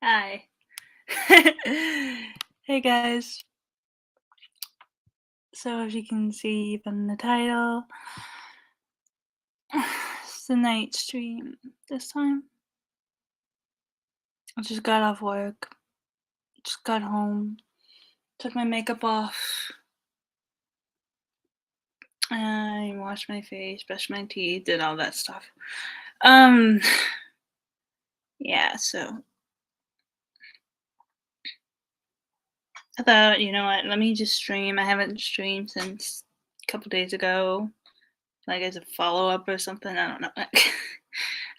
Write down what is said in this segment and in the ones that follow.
Hi. Hey guys. So as you can see from the title, it's the night stream this time. I just got off work, just got home, took my makeup off, I washed my face, brushed my teeth, did all that stuff. Um, yeah, so I thought, you know what, let me just stream. I haven't streamed since a couple days ago, like as a follow-up or something, I don't know.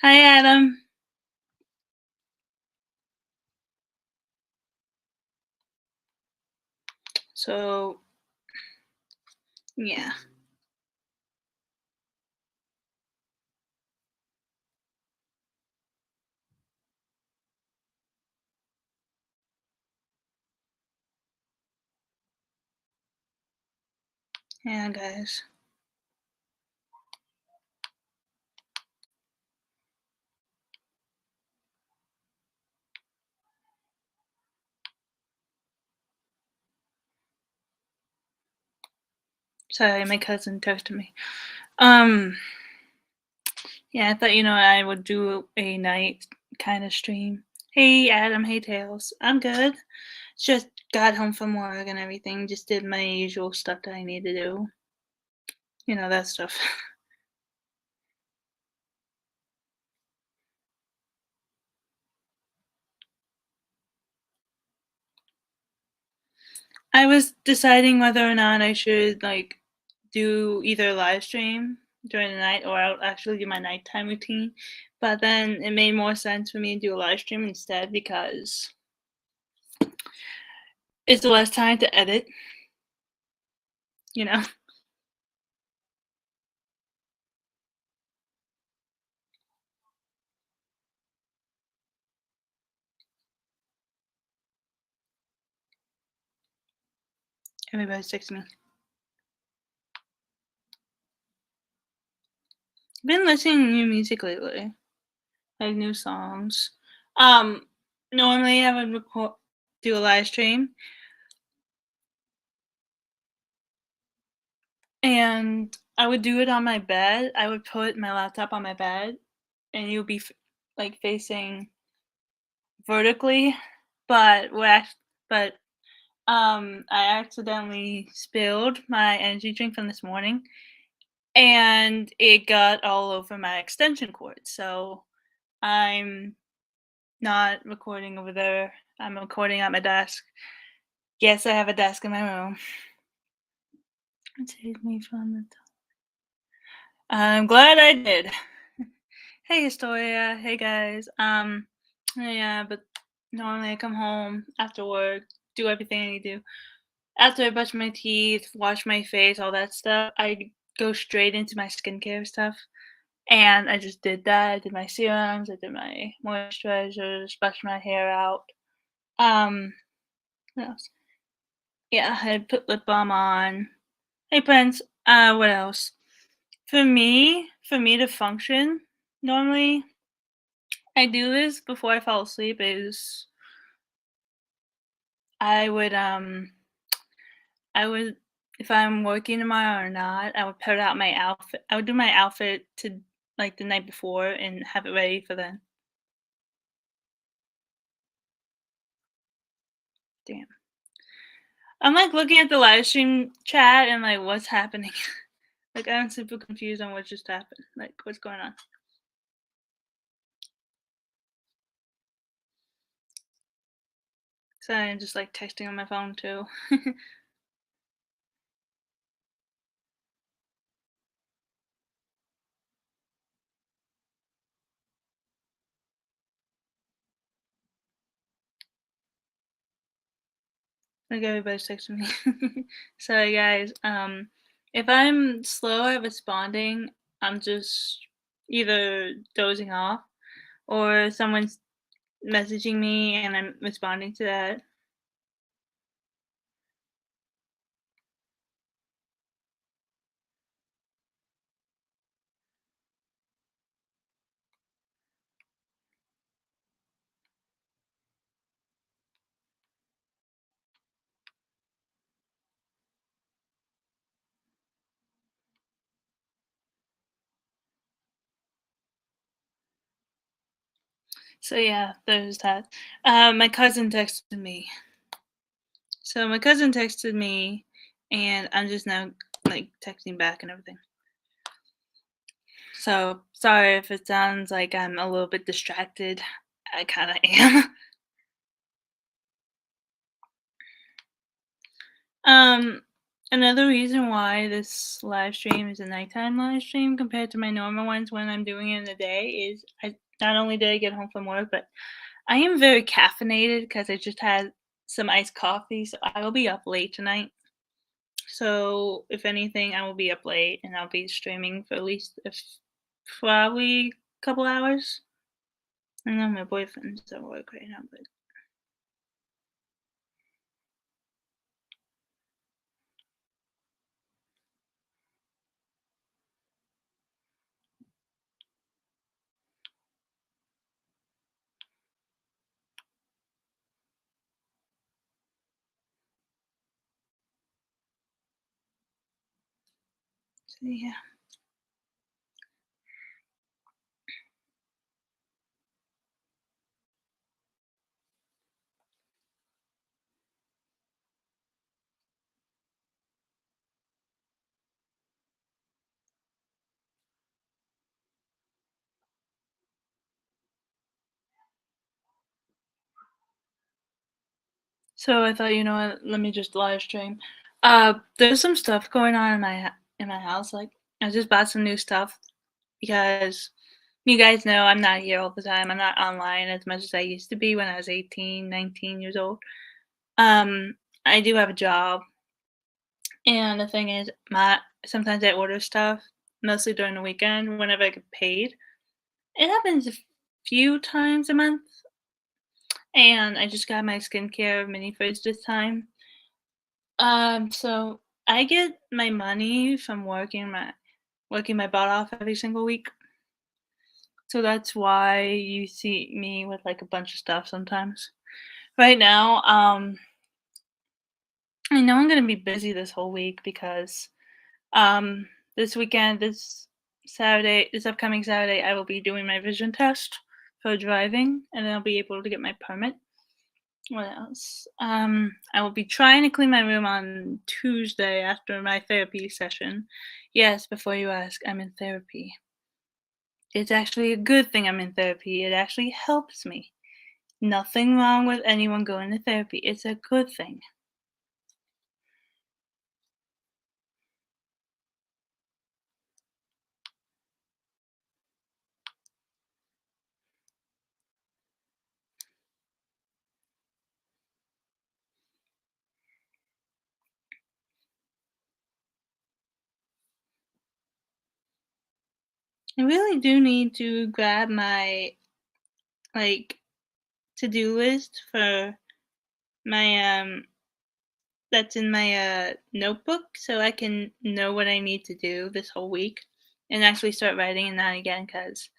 Hi, Adam. So, yeah. Yeah, guys. Sorry, my cousin texted me. Um, yeah, I thought, you know, I would do a night kind of stream. Hey, Adam. Hey, Tails. I'm good. Just got home from work and everything. Just did my usual stuff that I need to do. You know, that stuff. I was deciding whether or not I should, like, do either a live stream during the night or I'll actually do my nighttime routine. But then it made more sense for me to do a live stream instead because it's less time to edit, you know? Everybody's texting me. Been listening to new music lately, like new songs. Um, Normally I would do a live stream, and I would do it on my bed. I would put my laptop on my bed, and you would be like facing vertically. But but I accidentally spilled my energy drink from this morning, and it got all over my extension cord. So I'm not recording over there. I'm recording at my desk. Yes, I have a desk in my room. Take me from the top. I'm glad I did. Hey, Historia. Hey, guys. Yeah, but normally I come home after work, do everything I need to do. After I brush my teeth, wash my face, all that stuff, I go straight into my skincare stuff. And I just did that. I did my serums, I did my moisturizers, brushed my hair out. What else? Yeah, I put lip balm on. Hey, Prince. What else? For me to function, normally I do this before I fall asleep. Is I would I would if I'm working tomorrow or not, I would put out my outfit. I would do my outfit to like the night before and have it ready for then. Damn. I'm like looking at the live stream chat and like what's happening. Like I'm super confused on what just happened. Like what's going on. So I'm just like texting on my phone too. Like everybody's texting me. Sorry guys. If I'm slow at responding, I'm just either dozing off or someone's messaging me and I'm responding to that. So yeah, there's that. My cousin texted me. So my cousin texted me, and I'm just now like texting back and everything. So sorry if it sounds like I'm a little bit distracted. I kind of am. um, Another reason why this live stream is a nighttime live stream compared to my normal ones when I'm doing it in the day is I not only did I get home from work, but I am very caffeinated because I just had some iced coffee, so I will be up late tonight. So if anything, I will be up late and I'll be streaming for at least if probably a couple hours. I know my boyfriend's at work right now, but so yeah. So I thought, you know what, let me just live stream. There's some stuff going on in in my house. Like I just bought some new stuff because you guys know I'm not here all the time. I'm not online as much as I used to be when I was 18, 19 years old. Um, I do have a job, and the thing is, my sometimes I order stuff mostly during the weekend whenever I get paid. It happens a few times a month, and I just got my skincare mini fridge this time. So I get my money from working my butt off every single week. So that's why you see me with like a bunch of stuff sometimes. Right now, I know I'm gonna be busy this whole week because this weekend, this upcoming Saturday, I will be doing my vision test for driving, and then I'll be able to get my permit. What else? I will be trying to clean my room on Tuesday after my therapy session. Yes, before you ask, I'm in therapy. It's actually a good thing I'm in therapy. It actually helps me. Nothing wrong with anyone going to therapy. It's a good thing. I really do need to grab my like to-do list for my that's in my notebook so I can know what I need to do this whole week and actually start writing in that again because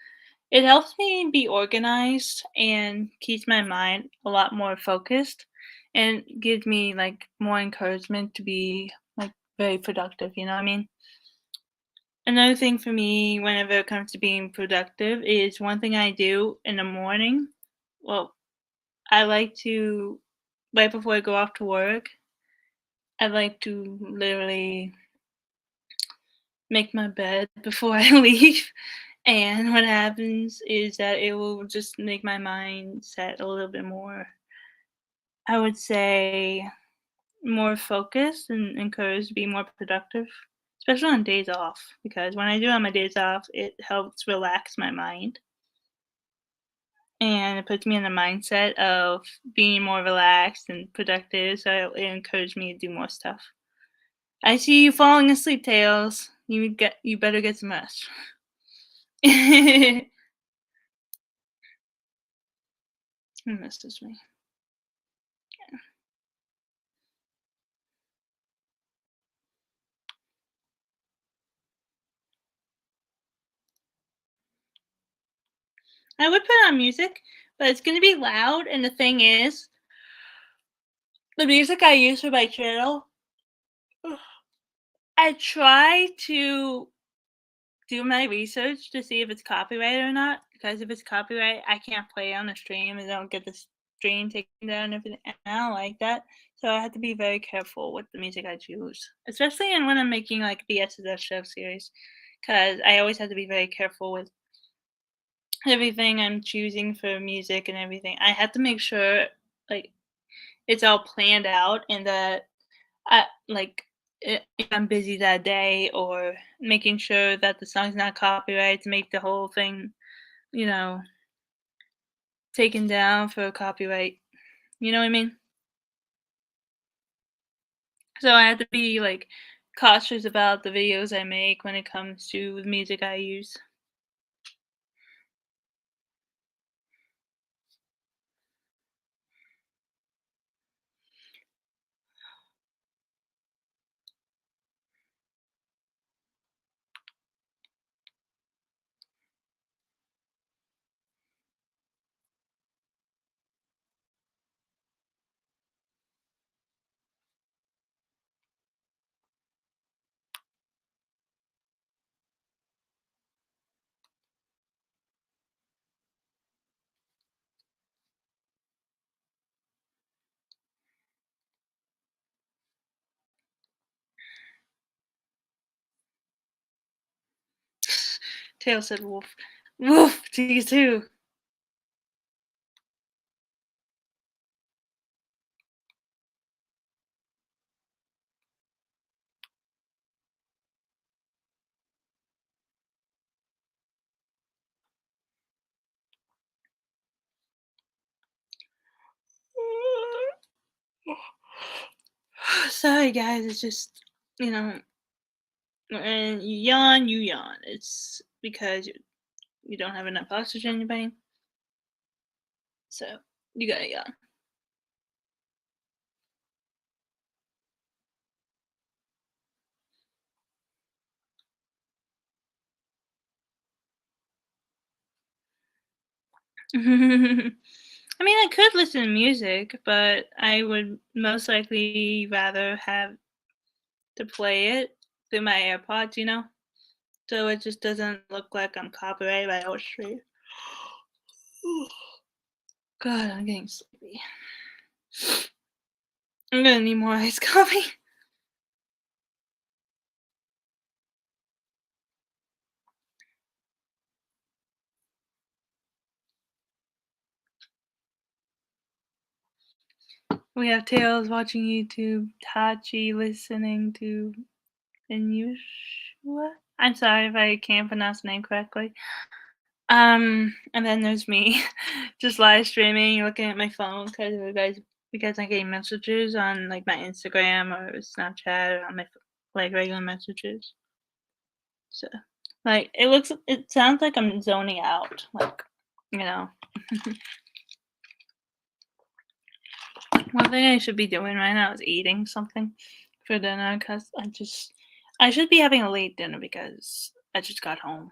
it helps me be organized and keeps my mind a lot more focused and gives me like more encouragement to be like very productive, you know what I mean? Another thing for me whenever it comes to being productive is one thing I do in the morning. Well, I like to right before I go off to work, I like to literally make my bed before I leave. And what happens is that it will just make my mind set a little bit more, I would say, more focused and encouraged to be more productive, especially on days off. Because when I do it on my days off, it helps relax my mind and it puts me in the mindset of being more relaxed and productive. So it encouraged me to do more stuff. I see you falling asleep, Tails. You better get some rest. He misses me. I would put on music, but it's gonna be loud, and the thing is, the music I use for my channel, I try to do my research to see if it's copyrighted or not, because if it's copyright, I can't play on the stream and don't get the stream taken down and everything, and I don't like that. So I have to be very careful with the music I choose, especially when I'm making like the SSS series, because I always have to be very careful with everything I'm choosing for music and everything. I have to make sure like it's all planned out and that if I'm busy that day or making sure that the song's not copyrighted to make the whole thing, you know, taken down for copyright. You know what I mean? So I have to be like cautious about the videos I make when it comes to the music I use. Tail said wolf. Wolf to you too. Sorry guys, it's just when you yawn. It's because you don't have enough oxygen in your brain. So you gotta yawn. I mean, I could listen to music, but I would most likely rather have to play it through my AirPods, so it just doesn't look like I'm copyrighted by Street. God, I'm getting sleepy. I'm gonna need more iced coffee. We have Tails watching YouTube, Tachi listening to Inushua. I'm sorry if I can't pronounce the name correctly. And then there's me just live streaming, looking at my phone because I'm getting messages on like my Instagram or Snapchat or on my like regular messages. So like it sounds like I'm zoning out. Like, you know. One thing I should be doing right now is eating something for dinner because I should be having a late dinner because I just got home.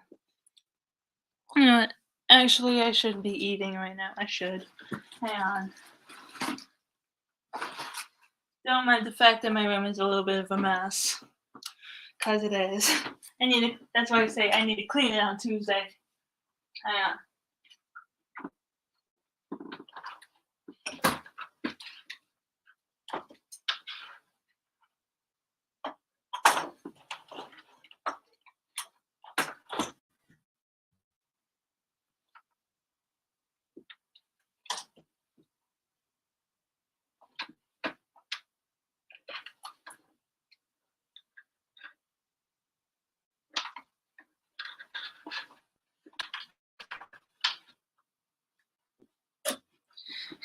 You know what? Actually, I should be eating right now. I should. Hang on. Don't mind the fact that my room is a little bit of a mess. Because it is. That's why I say I need to clean it on Tuesday. Hang on.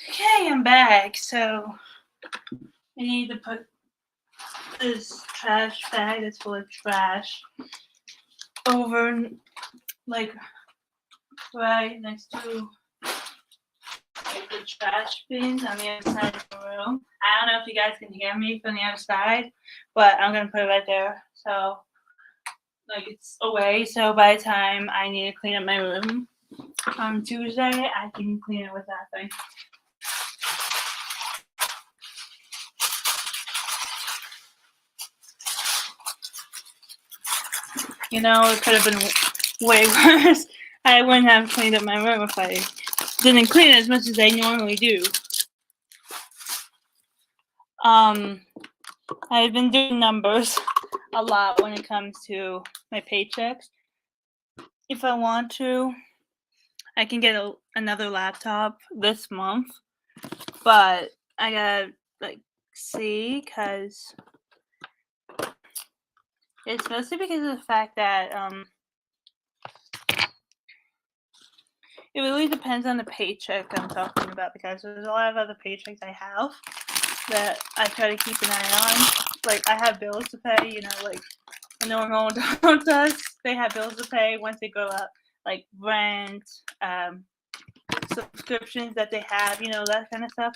Okay, I'm back. So I need to put this trash bag that's full of trash over, like, right next to like, the trash bins on the other side of the room. I don't know if you guys can hear me from the other side, but I'm gonna put it right there. So, like, it's away. So by the time I need to clean up my room on Tuesday, I can clean it with that thing. It could have been way worse. I wouldn't have cleaned up my room if I didn't clean it as much as I normally do. I've been doing numbers a lot when it comes to my paychecks. If I want to, I can get another laptop this month, but I gotta see, because it's mostly because of the fact that it really depends on the paycheck I'm talking about, because there's a lot of other paychecks I have that I try to keep an eye on. Like, I have bills to pay, like a normal adult does. They have bills to pay once they grow up, like rent, subscriptions that they have, that kind of stuff.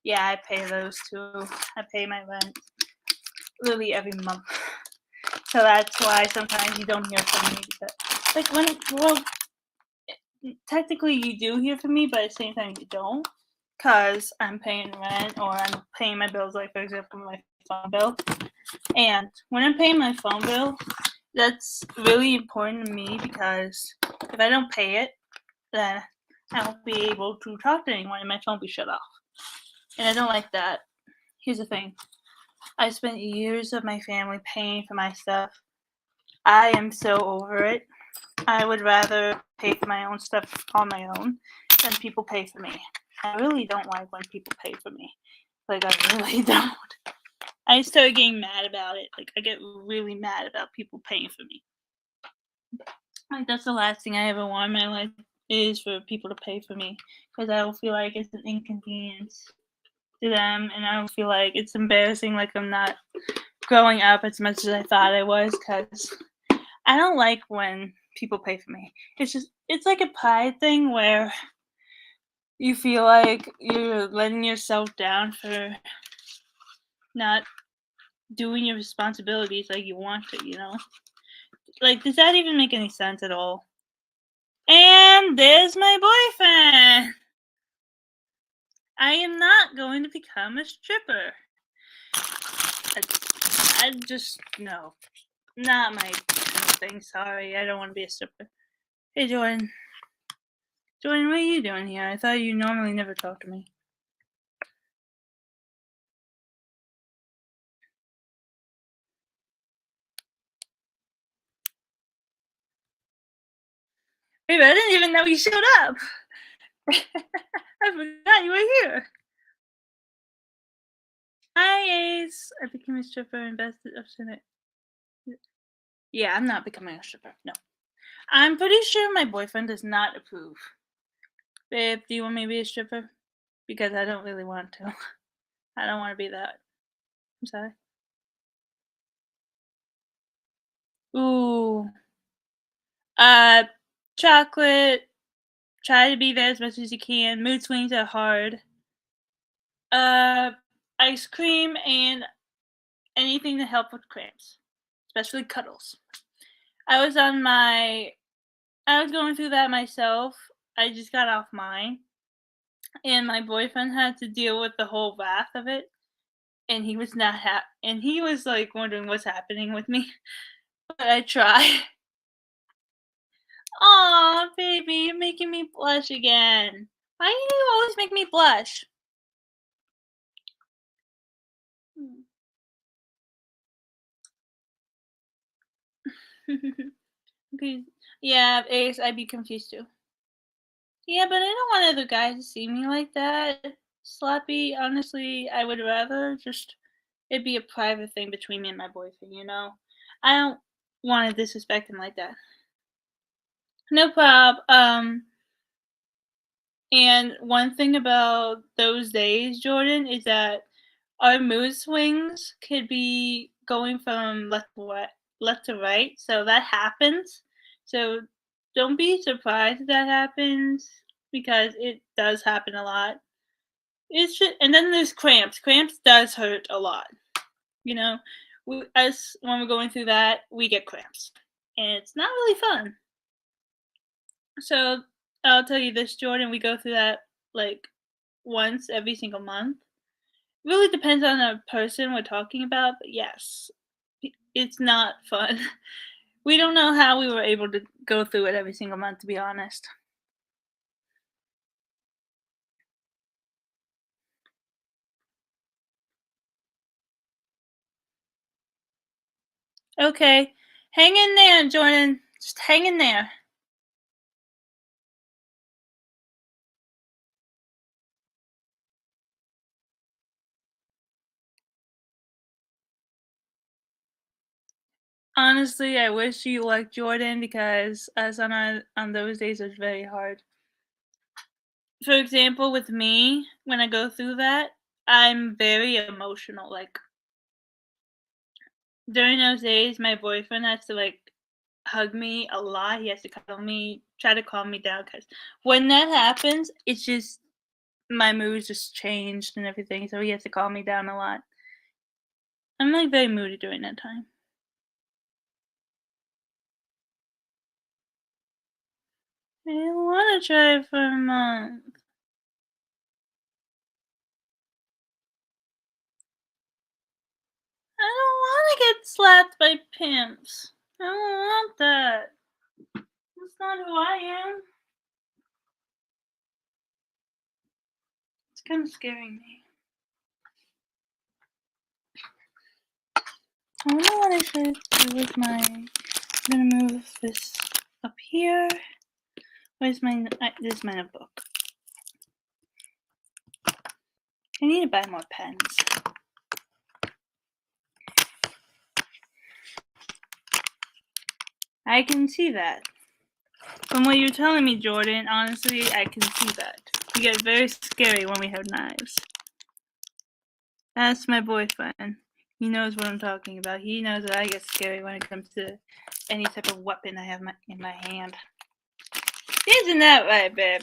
Yeah, I pay those too. I pay my rent literally every month. So that's why sometimes you don't hear from me, because, technically you do hear from me, but at the same time you don't, because I'm paying rent or I'm paying my bills, like for example my phone bill. And when I'm paying my phone bill, that's really important to me, because if I don't pay it, then I won't be able to talk to anyone and my phone will be shut off. And I don't like that. Here's the thing. I spent years of my family paying for my stuff. I am so over it. I would rather pay for my own stuff on my own than people pay for me. I really don't like when people pay for me. Like, I really don't. I started getting mad about it. Like, I get really mad about people paying for me. Like, that's the last thing I ever want in my life, is for people to pay for me, because I will feel like it's an inconvenience to them, and I don't feel like it's embarrassing, like I'm not growing up as much as I thought I was, because I don't like when people pay for me. It's like a pride thing where you feel like you're letting yourself down for not doing your responsibilities like you want to. Like, does that even make any sense at all? And there's my boyfriend! I am not going to become a stripper. I just, no. Not my thing, sorry. I don't want to be a stripper. Hey, Jordan. Jordan, what are you doing here? I thought you normally never talk to me. Babe, I didn't even know you showed up. I forgot you were here. Hi, Ace. I became a stripper and invested in it. Yeah, I'm not becoming a stripper. No. I'm pretty sure my boyfriend does not approve. Babe, do you want me to be a stripper? Because I don't really want to. I don't want to be that. I'm sorry. Ooh. Chocolate. Try to be there as much as you can. Mood swings are hard. Ice cream and anything to help with cramps, especially cuddles. I was going through that myself. I just got off mine, and my boyfriend had to deal with the whole wrath of it, and he was not and he was like wondering what's happening with me. But I try. Aw, baby, you're making me blush again. Why do you always make me blush? Okay. Yeah, Ace, I'd be confused too. Yeah, but I don't want other guys to see me like that. Slappy, honestly, I would rather just it be a private thing between me and my boyfriend. I don't want to disrespect him like that. No prob. And one thing about those days, Jordan, is that our mood swings could be going from left to right. So that happens. So don't be surprised if that happens, because it does happen a lot. It's just, and then there's cramps. Cramps does hurt a lot. You know, us when we're going through that, we get cramps, and it's not really fun. So I'll tell you this, Jordan. We go through that like once every single month. Really depends on the person we're talking about, but yes, it's not fun. We don't know how we were able to go through it every single month, to be honest. Okay. Hang in there, Jordan. Just hang in there. Honestly, I wish you luck, Jordan, because us on those days was very hard. For example, with me, when I go through that, I'm very emotional. Like during those days, my boyfriend has to like hug me a lot. He has to cuddle me, try to calm me down. Cause when that happens, it's just my mood's just changed and everything. So he has to calm me down a lot. I'm like very moody during that time. I don't want to try for a month. I don't want to get slapped by pimps. I don't want that. That's not who I am. It's kind of scaring me. I wonder what I should do with my. I'm gonna move this up here. Where's my? This is my notebook. I need to buy more pens. I can see that. From what you're telling me, Jordan, honestly, I can see that. You get very scary when we have knives. That's my boyfriend. He knows what I'm talking about. He knows that I get scary when it comes to any type of weapon I have in my hand. Isn't that right, babe?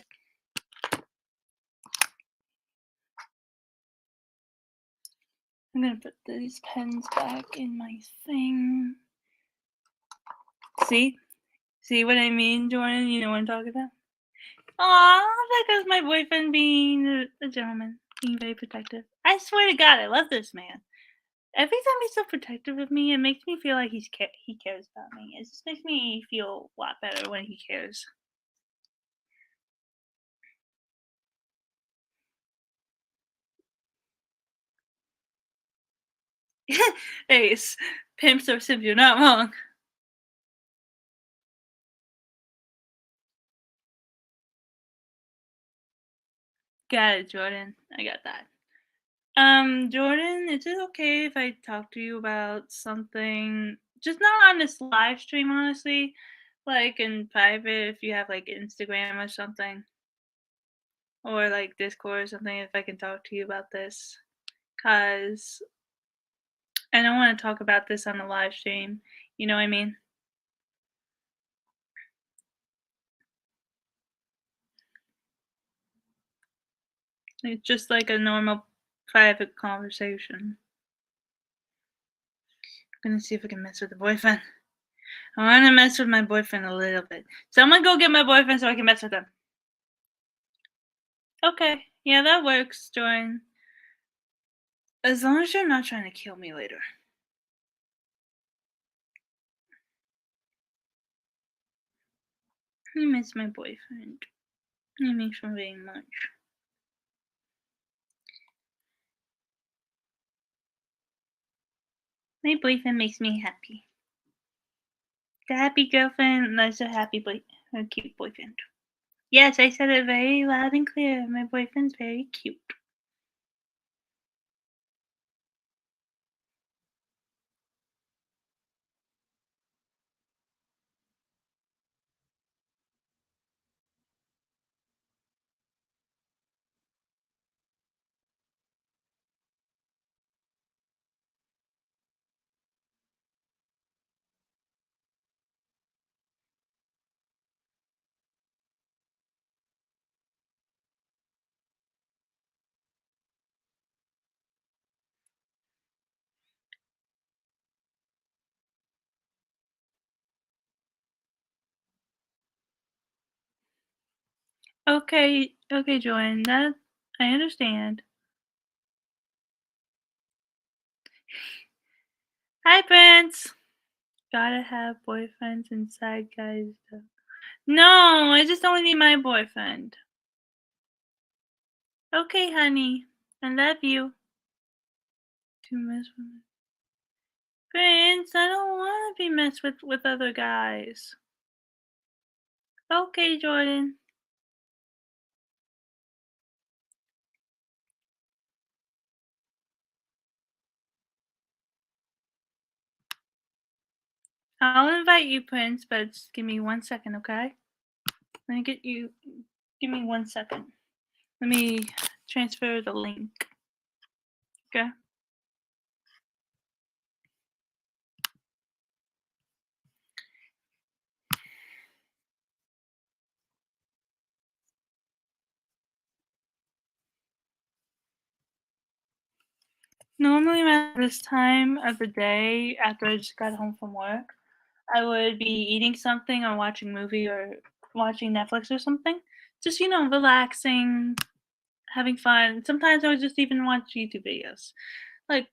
I'm gonna put these pens back in my thing. See? See what I mean, Jordan? You know what I'm talking about? Aw, that goes my boyfriend being a gentleman, being very protective. I swear to God, I love this man. Every time he's so protective of me, it makes me feel like he cares about me. It just makes me feel a lot better when he cares. Ace, pimps or simp, you're not wrong. Got it, Jordan. I got that. Jordan, is it okay if I talk to you about something? Just not on this live stream, honestly. Like in private, if you have like Instagram or something, or like Discord or something, if I can talk to you about this. Cause I don't want to talk about this on the live stream. You know what I mean? It's just like a normal private conversation. I'm gonna see if I can mess with the boyfriend. I want to mess with my boyfriend a little bit. Someone go get my boyfriend so I can mess with him. Okay, yeah, that works, Jordan. As long as you're not trying to kill me later. I miss my boyfriend. I miss him very much. My boyfriend makes me happy. The happy girlfriend loves a happy boy, a cute boyfriend. Yes, I said it very loud and clear. My boyfriend's very cute. Okay, okay, Jordan. That I understand. Hi, Prince. Gotta have boyfriends and side guys though. No, I just only need my boyfriend. Okay, honey. I love you. To mess with Prince, I don't wanna be messed with other guys. Okay, Jordan. I'll invite you, Prince, but just give me 1 second, okay? Let me get you give me 1 second. Let me transfer the link. Okay? Normally around this time of the day after I just got home from work, I would be eating something or watching a movie or watching Netflix or something. Just, relaxing, having fun. Sometimes I would just even watch YouTube videos. Like,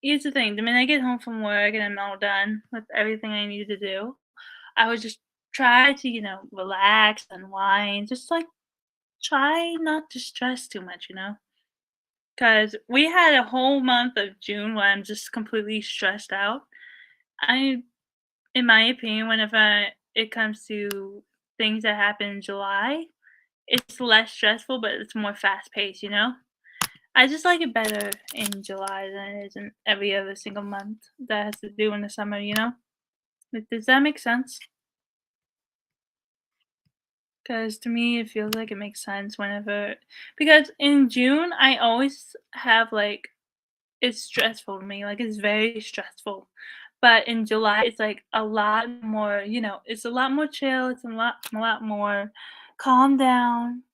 here's the thing, the minute I get home from work and I'm all done with everything I need to do, I would just try to, relax, unwind, just like try not to stress too much. Because we had a whole month of June where I'm just completely stressed out. I In my opinion, whenever it comes to things that happen in July, it's less stressful, but it's more fast paced. I just like it better in July than it is in every other single month that has to do in the summer. Does that make sense? Because to me, it feels like it makes sense whenever, because in June, I always have like, it's stressful to me, like, it's very stressful. But in July, it's, like, a lot more, it's a lot more chill, it's a lot more calm down.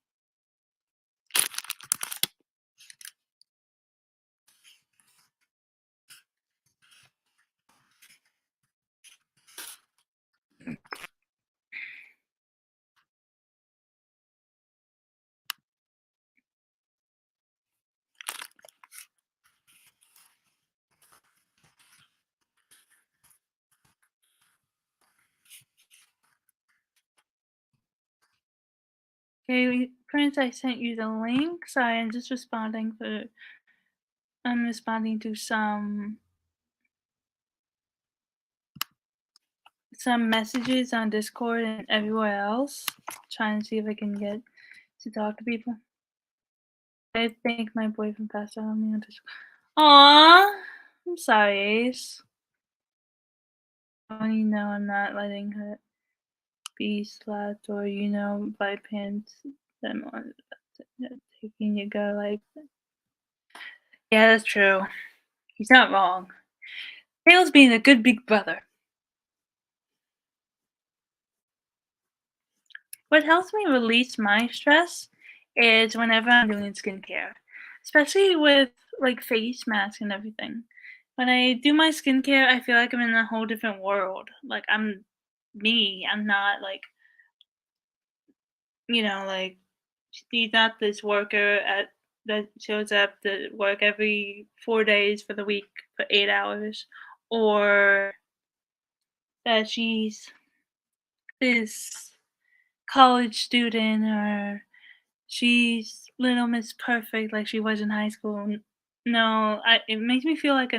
Okay, Prince, I sent you the link. Sorry, I'm responding to some messages on Discord and everywhere else, trying to see if I can get to talk to people. I think my boyfriend passed out on me on Discord. Aw, I'm sorry, Ace. Oh, I'm not letting her be slapped or, by pants them on taking your girl like that. Yeah, that's true. He's not wrong. Tails being a good big brother. What helps me release my stress is whenever I'm doing skincare, especially with like face masks and everything. When I do my skincare, I feel like I'm in a whole different world. Like I'm me. I'm not like she's not this worker that shows up to work every 4 days for the week for 8 hours, or that she's this college student, or she's Little Miss Perfect like she was in high school. No, it makes me feel like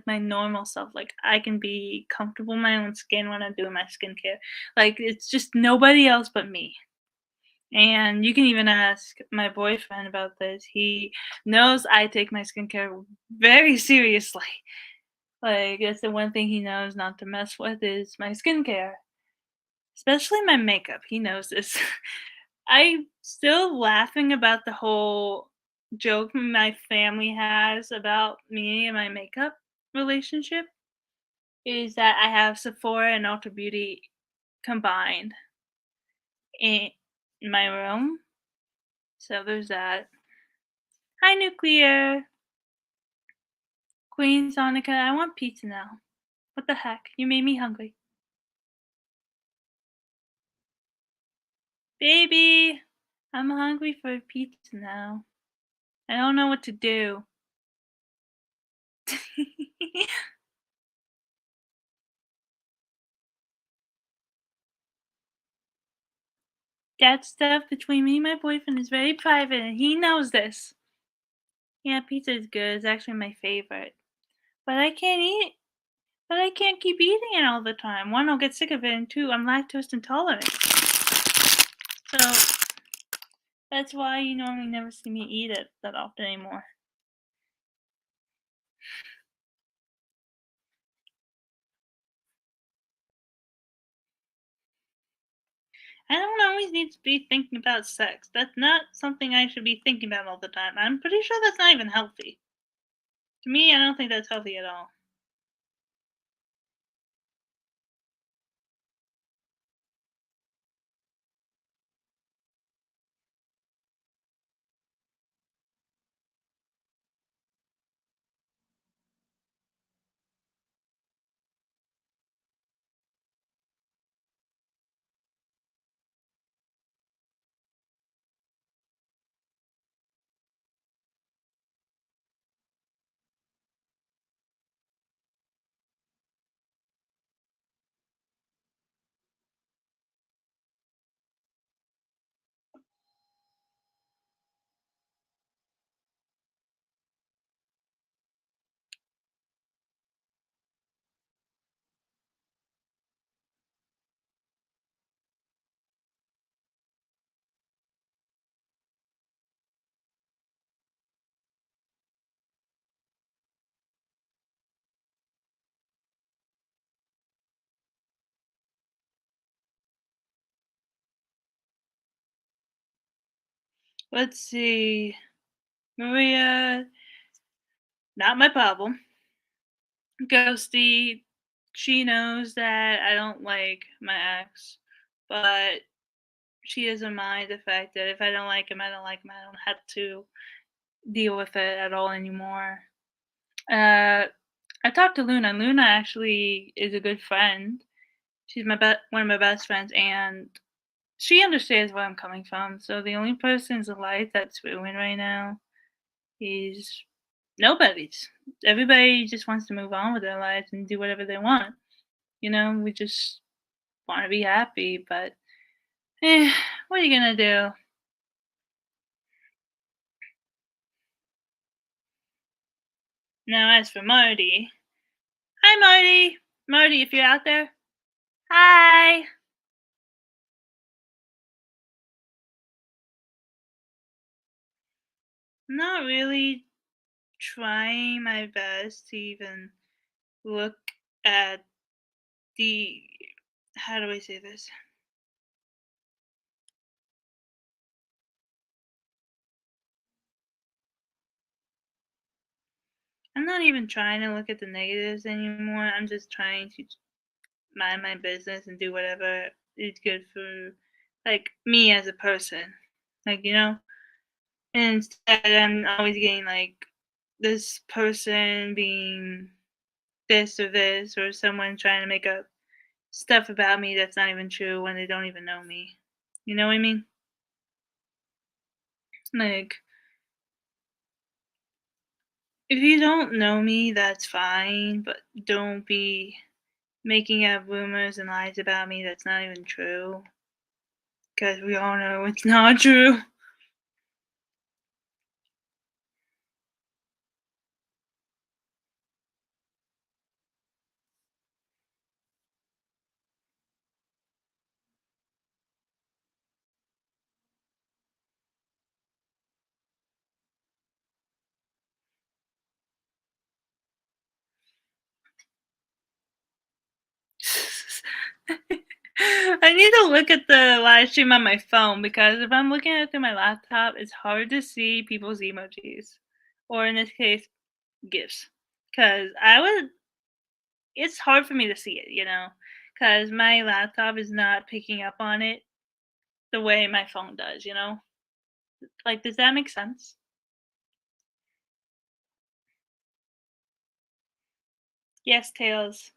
my normal self. Like I can be comfortable in my own skin when I'm doing my skincare. Like it's just nobody else but me. And you can even ask my boyfriend about this. He knows I take my skincare very seriously. Like that's the one thing he knows not to mess with is my skincare, especially my makeup. He knows this. I'm still laughing about the whole joke my family has about me and my makeup relationship is that I have Sephora and Ulta Beauty combined in my room. So there's that. Hi, Nuclear. Queen Sonica, I want pizza now. What the heck? You made me hungry. Baby! I'm hungry for pizza now. I don't know what to do. That stuff between me and my boyfriend is very private, and he knows this. Yeah, pizza is good. It's actually my favorite. But I can't eat but I can't keep eating it all the time. 1, I'll get sick of it, and 2, I'm lactose intolerant. So that's why you normally never see me eat it that often anymore. I don't always need to be thinking about sex. That's not something I should be thinking about all the time. I'm pretty sure that's not even healthy. To me, I don't think that's healthy at all. Let's see. Maria, not my problem. Ghosty, she knows that I don't like my ex, but she doesn't mind the fact that if I don't like him, I don't like him. I don't have to deal with it at all anymore. Uh, I talked to Luna. Luna actually is a good friend. She's one of my best friends, and she understands where I'm coming from. So the only person's life that's ruined right now is nobody's. Everybody just wants to move on with their lives and do whatever they want. We just want to be happy, but eh, what are you gonna do? Now, as for Marty, hi Marty, Marty, if you're out there, hi. I'm not really trying my best to even look at the how do I say this? I'm not even trying to look at the negatives anymore. I'm just trying to mind my business and do whatever is good for like me as a person. Like, And instead I'm always getting like this person being this or this or someone trying to make up stuff about me that's not even true when they don't even know me. You know what I mean? Like, if you don't know me, that's fine, but don't be making up rumors and lies about me that's not even true. Because we all know it's not true. I need to look at the live stream on my phone because if I'm looking at it through my laptop, it's hard to see people's emojis. Or in this case, GIFs. Because it's hard for me to see it. Because my laptop is not picking up on it the way my phone does. Like, does that make sense? Yes, Tails.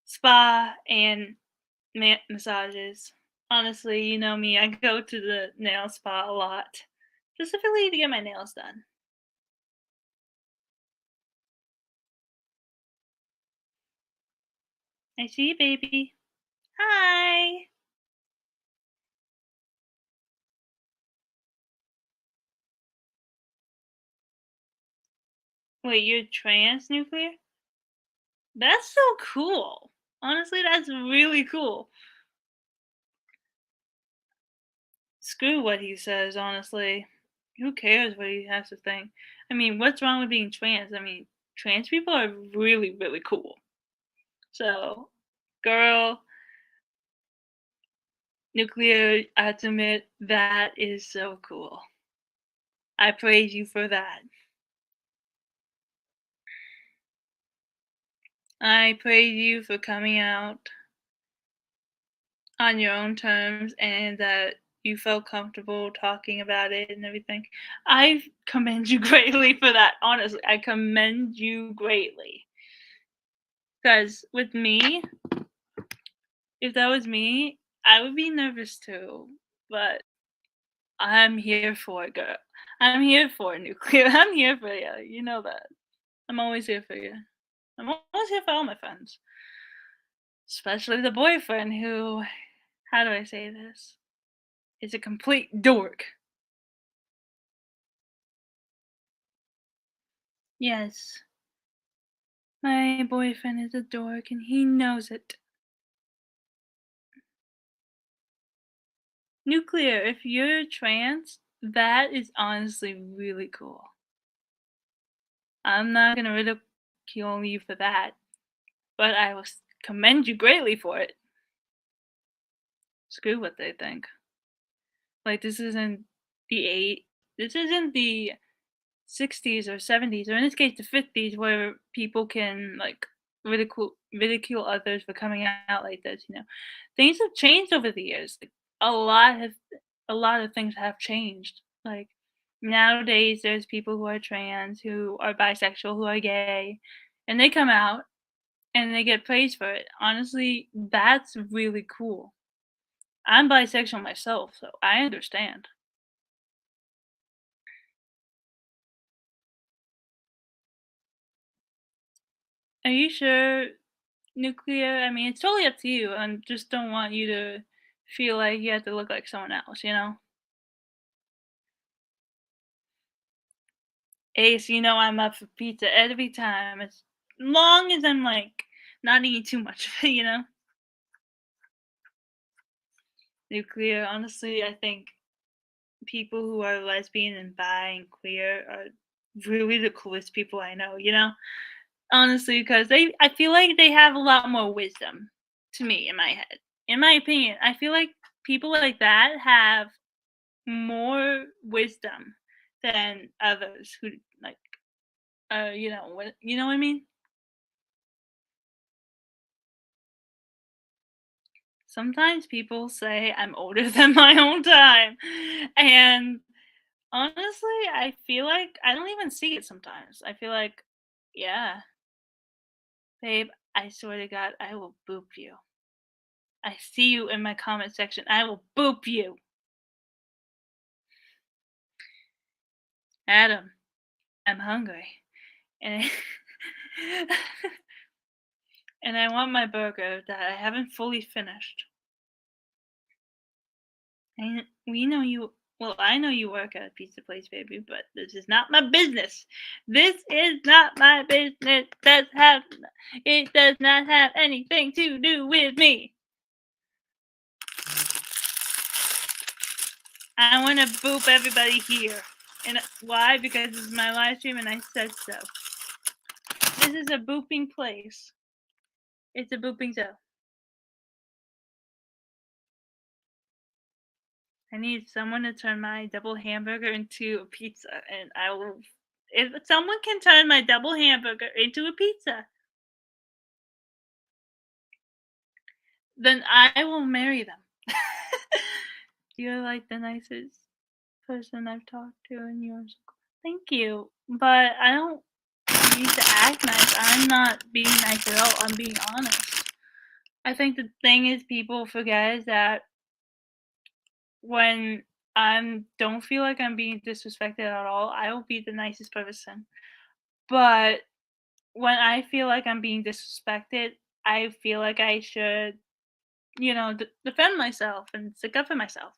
Spa and massages. Honestly, you know me, I go to the nail spa a lot, specifically to get my nails done. I see you, baby. Hi. Wait, you're trans nuclear? That's so cool. Honestly, that's really cool. Screw what he says, honestly. Who cares what he has to think? I mean, what's wrong with being trans? I mean, trans people are really, really cool. So, girl, nuclear, I have to admit, that is so cool. I praise you for that. I praise you for coming out on your own terms and that you felt comfortable talking about it and everything. I commend you greatly for that. Honestly, I commend you greatly. Because with me, if that was me, I would be nervous too. But I'm here for it, girl. I'm here for it, nuclear. I'm here for you. You know that. I'm always here for you. I'm always here for all my friends, especially the boyfriend who, how do I say this, is a complete dork. Yes, my boyfriend is a dork and he knows it. Nuclear, if you're trans, that is honestly really cool. I'm not gonna ridicule you for that, but I will commend you greatly for it. Screw what they think. Like this isn't the 60s or 70s, or in this case the 50s, where people can like ridicule others for coming out like this. Things have changed over the years. Like, a lot of things have changed. Like nowadays, there's people who are trans, who are bisexual, who are gay, and they come out and they get praised for it. Honestly, that's really cool. I'm bisexual myself, so I understand. Are you sure, nuclear? I mean, it's totally up to you. I just don't want you to feel like you have to look like someone else? Ace, I'm up for pizza every time, as long as I'm like not eating too much of it. Nuclear, honestly, I think people who are lesbian and bi and queer are really the coolest people I know? Honestly, because I feel like they have a lot more wisdom to me in my head. In my opinion, I feel like people like that have more wisdom than others who like what I mean? Sometimes people say I'm older than my own time. And honestly, I feel like I don't even see it sometimes. I feel like, yeah, babe, I swear to God, I will boop you. I see you in my comment section. I will boop you. Adam, I'm hungry. And and I want my burger that I haven't fully finished. We know you. Well, I know you work at a pizza place, baby, but this is not my business. This is not my business. It does not have anything to do with me. I want to boop everybody here. And why? Because this is my live stream and I said so. This is a booping place. It's a booping zone. I need someone to turn my double hamburger into a pizza, and I will. If someone can turn my double hamburger into a pizza, then I will marry them. You're like the nicest person I've talked to in years. Thank you, but I don't need to act nice. I'm not being nice at all. I'm being honest. I think the thing is, people forget is that when I don't feel like I'm being disrespected at all, I will be the nicest person. But when I feel like I'm being disrespected, I feel like I should, defend myself and stick up for myself.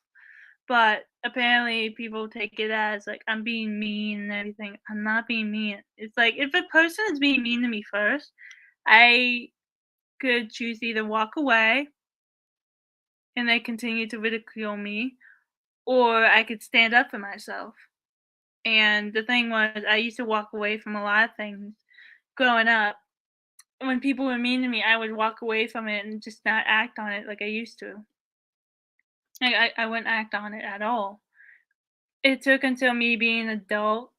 but apparently people take it as, like, I'm being mean and everything. I'm not being mean. It's like, if a person is being mean to me first, I could choose to either walk away and they continue to ridicule me, or I could stand up for myself. And the thing was, I used to walk away from a lot of things growing up. When people were mean to me, I would walk away from it and just not act on it like I used to. Like, I wouldn't act on it at all. It took until me being an adult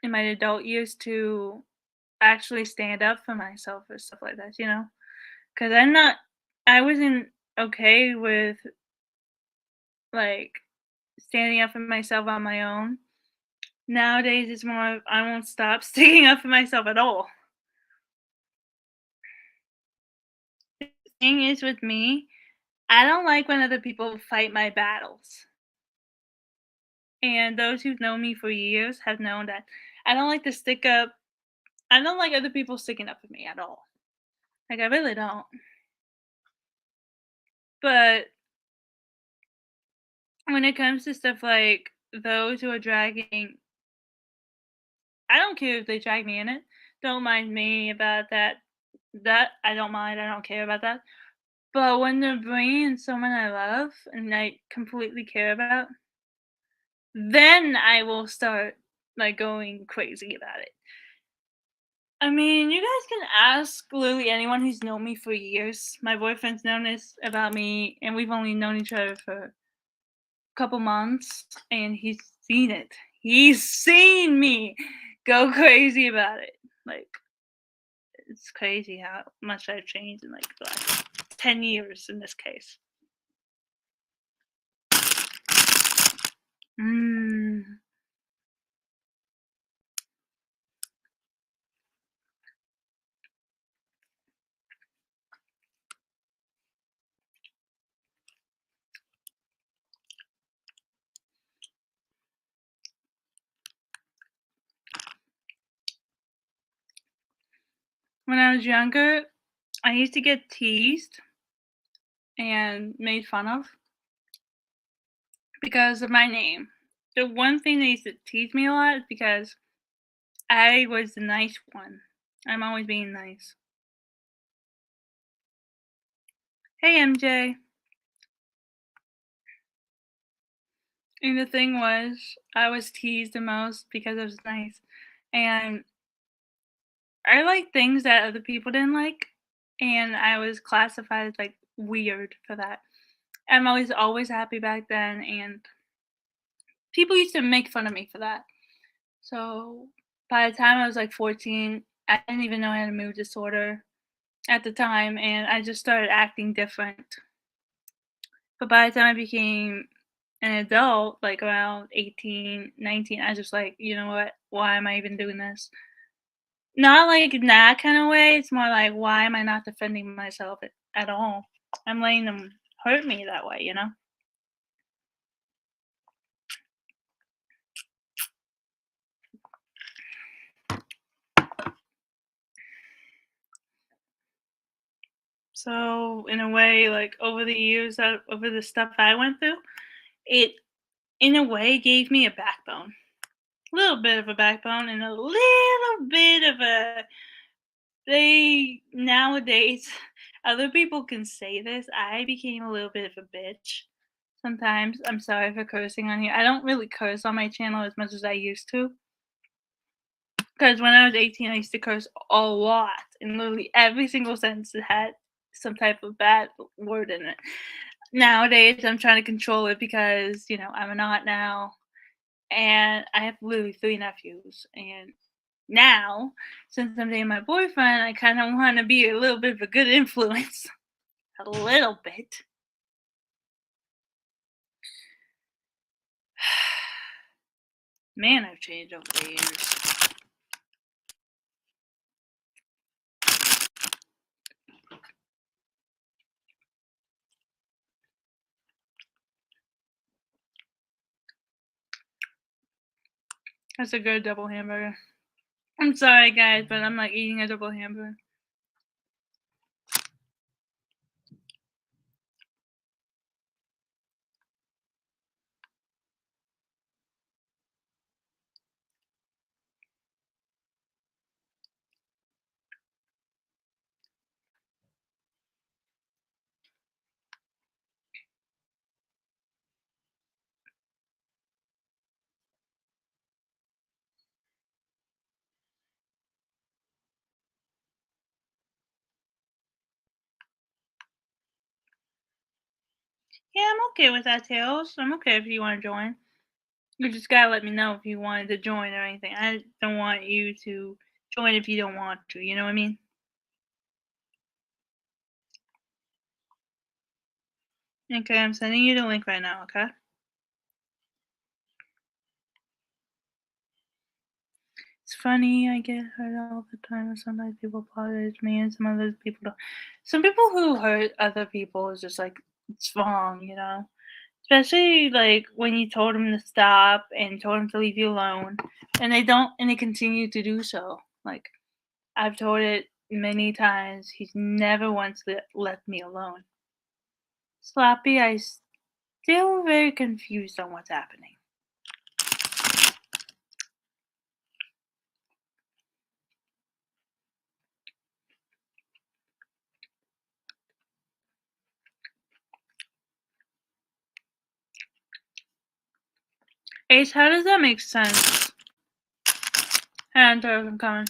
in my adult years to actually stand up for myself or stuff like that, you know? Because I wasn't okay with, like, standing up for myself on my own. Nowadays, it's more of I won't stop sticking up for myself at all. The thing is with me, I don't like when other people fight my battles. And those who've known me for years have known that I don't like to stick up. I don't like other people sticking up for me at all. Like, I really don't. But when it comes to stuff like those who are dragging, I don't care if they drag me in it. Don't mind me about that. That I don't mind. I don't care about that. But when they're bringing someone I love and I completely care about, then I will start, like, going crazy about it. I mean, you guys can ask literally anyone who's known me for years. My boyfriend's known this about me, and we've only known each other for a couple months, and he's seen it. He's seen me go crazy about it. Like, it's crazy how much I've changed in, like, the last 10 years in this case. Mm. When I was younger, I used to get teased and made fun of because of my name. The one thing they used to tease me a lot is because I was the nice one. I'm always being nice. Hey, MJ. And the thing was, I was teased the most because I was nice. And I like things that other people didn't like. And I was classified as, like, weird for that. I'm always happy back then. And people used to make fun of me for that. So by the time I was like 14, I didn't even know I had a mood disorder at the time, and I just started acting different. But by the time I became an adult, like around 18, 19, I just like, you know what? Why am I even doing this? Not like in that kind of way. It's more like, why am I not defending myself at all? I'm letting them hurt me that way, you know? So in a way, like over the years, over the stuff I went through, it in a way gave me a backbone. A little bit of a backbone and a little bit of a they nowadays other people can say this. I became a little bit of a bitch. Sometimes I'm sorry for cursing on here. I don't really curse on my channel as much as I used to. Because when I was 18, I used to curse a lot, and literally every single sentence that had some type of bad word in it. Nowadays, I'm trying to control it because, I'm an aunt now, and I have literally 3 nephews, and now, since I'm dating my boyfriend, I kinda wanna be a little bit of a good influence. A little bit. Man, I've changed over the years. That's a good double hamburger. I'm sorry, guys, but I'm, like, eating a double hamburger. Yeah, I'm okay with that, Tails. I'm okay if you want to join. You just gotta let me know if you wanted to join or anything. I don't want you to join if you don't want to. You know what I mean? Okay, I'm sending you the link right now. Okay. It's funny, I get hurt all the time, and sometimes people apologize to me, and some other people don't. Some people who hurt other people is just like, it's wrong, you know? Especially like when you told them to stop and told them to leave you alone, and they don't, and they continue to do so. Like, I've told it many times, he's never once left me alone. Sloppy, I still very confused on what's happening. Ace, how does that make sense? And I'm coming.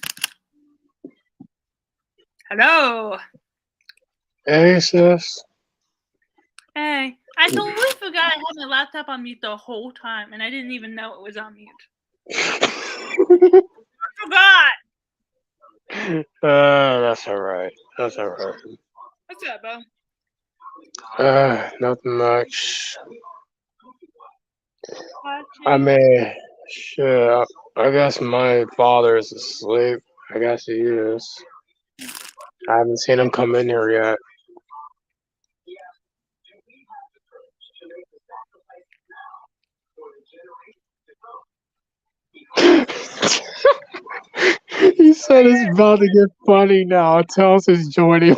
Hello. Hey, sis. Hey, I totally forgot I had my laptop on mute the whole time, and I didn't even know it was on mute. I forgot. That's alright. That's alright. What's up, bro? Nothing much. I Watching. mean, shit. I guess my father is asleep. I guess he is. I haven't seen him come in here yet. He said it's about to get funny now. Tells us joining.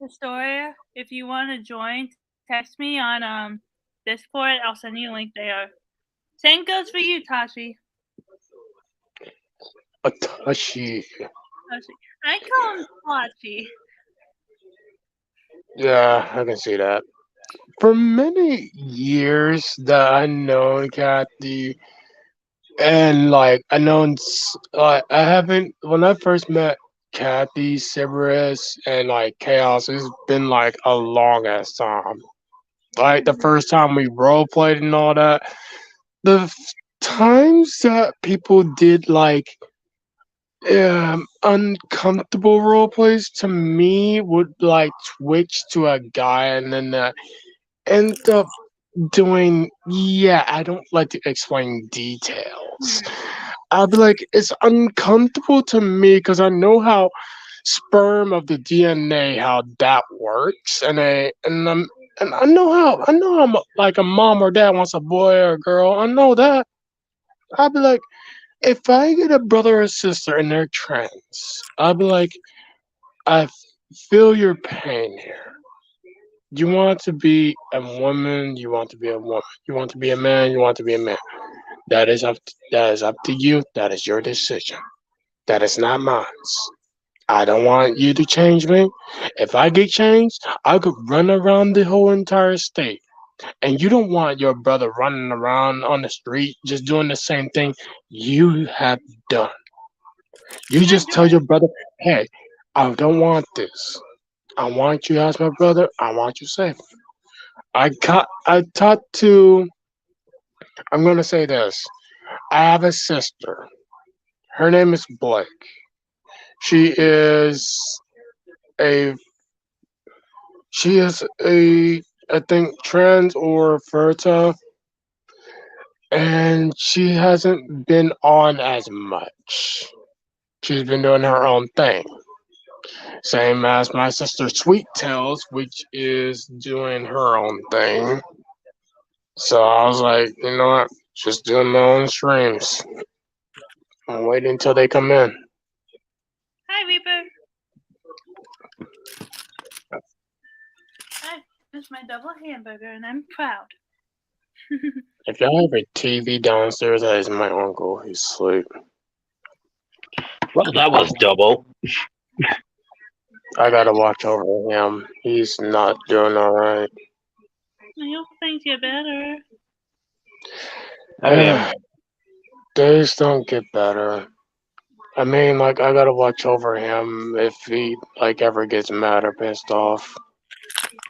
Historia, if you want to join, text me on Discord. I'll send you a link there. Same goes for you, Tashi. Atashi. I call him Tashi. Yeah, I can see that. For many years that I known Kathy, and like I known, I haven't when I first met Kathy, Cerberus, and like Chaos. It's been like a long ass time. Like the first time we role played and all that. The times that people did like uncomfortable role plays to me would like switch to a guy and then end up doing, yeah, I don't like to explain details. I'd be like, it's uncomfortable to me because I know how sperm of the DNA, how that works, and I know how like a mom or dad wants a boy or a girl. I know that. I'd be like, if I get a brother or sister and they're trans, I'd be like, I feel your pain here. You want to be a woman, you want to be a woman. You want to be a man, you want to be a man. That is up to you. That is your decision. That is not mine. I don't want you to change me. If I get changed, I could run around the whole entire state. And you don't want your brother running around on the street just doing the same thing you have done. You I just do tell it. your brother, hey, I don't want this. I want you as my brother. I want you safe. I talked to, I'm going to say this. I have a sister. Her name is Blake. She is a she is a I think trans or fertile, and she hasn't been on as much. She's been doing her own thing. Same as my sister Sweet Tails, which is doing her own thing. So I was like, you know what? Just doing my own streams. I'm waiting until they come in. Hi, Reaper. I finished my double hamburger, and I'm proud. If y'all have a TV downstairs, that is my uncle. He's asleep. Well, that was double. I gotta watch over him. He's not doing alright. I hope things get better. Oh yeah. Days don't get better. I mean, I gotta watch over him if he, like, ever gets mad or pissed off.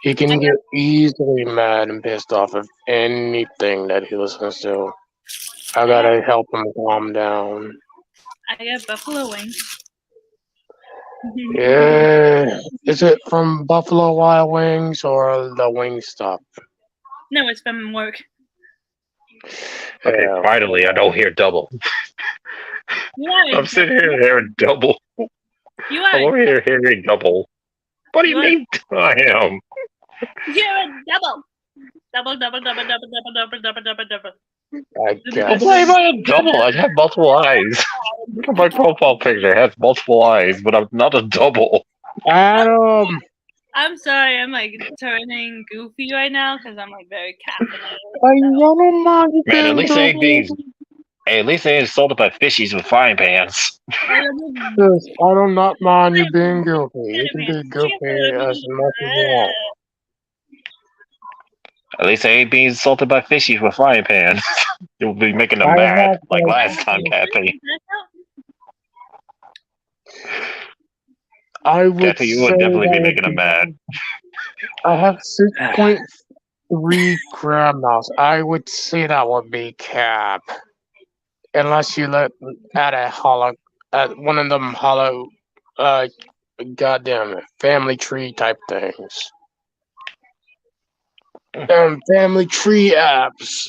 He can get easily mad and pissed off of anything that he listens to. I gotta help him calm down. I got buffalo wings. Yeah. Is it from Buffalo Wild Wings or the Wingstop? No, it's from work. Okay, Yeah. finally, I don't hear double. You are. I'm sitting here hearing double. You I'm are. over here hearing double. What do you You are. mean I am? You're a double. Double, double, double, double, double, double, double, double, double. I But guess. why am I a double? I have multiple eyes. Look at my profile picture. It has multiple eyes, but I'm not a double. Adam! I'm sorry, I'm like turning goofy right now because I'm like very caffeinated. I don't mind you Man, at being least I ain't being. goofy. Hey, at least I ain't assaulted by fishies with frying pans. Yes, I do not mind you being goofy. You can be goofy as much as you want. At least I ain't being assaulted by fishies with frying pans. You'll be making them I mad, have like to- last time, Cathy. I would Cathy, you say would definitely be that making them mad. I have 6.3 gram mouse. I would say that would be cap. Unless you let at a hollow at one of them hollow goddamn family tree type things. Family tree apps.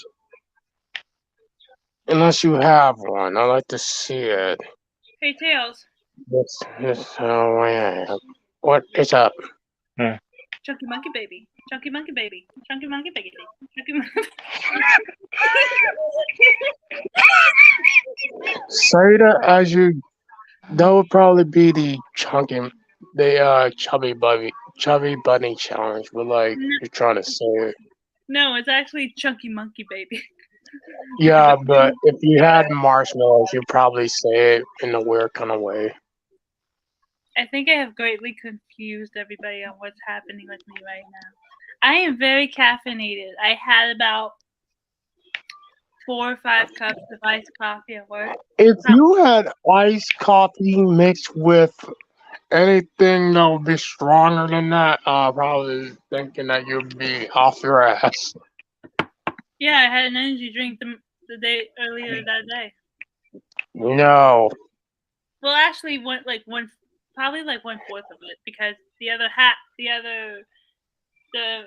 Unless you have one. I like to see it. Hey, Tails. This what is up? Chunky monkey baby. Chunky monkey baby. Chunky monkey baby. Chunky monkey. Say that as you. That would probably be the chubby bunny challenge. But like you're trying to say it. No, it's actually chunky monkey baby. Yeah, but if you had marshmallows, you'd probably say it in a weird kind of way. I think I have greatly confused everybody on what's happening with me right now. I am very caffeinated. I had about 4 or 5 cups of iced coffee at work. If you had iced coffee mixed with anything that would be stronger than that, probably thinking that you'd be off your ass. Yeah, I had an energy drink the day earlier that day. No. Well, actually, probably like 1/4 of it because the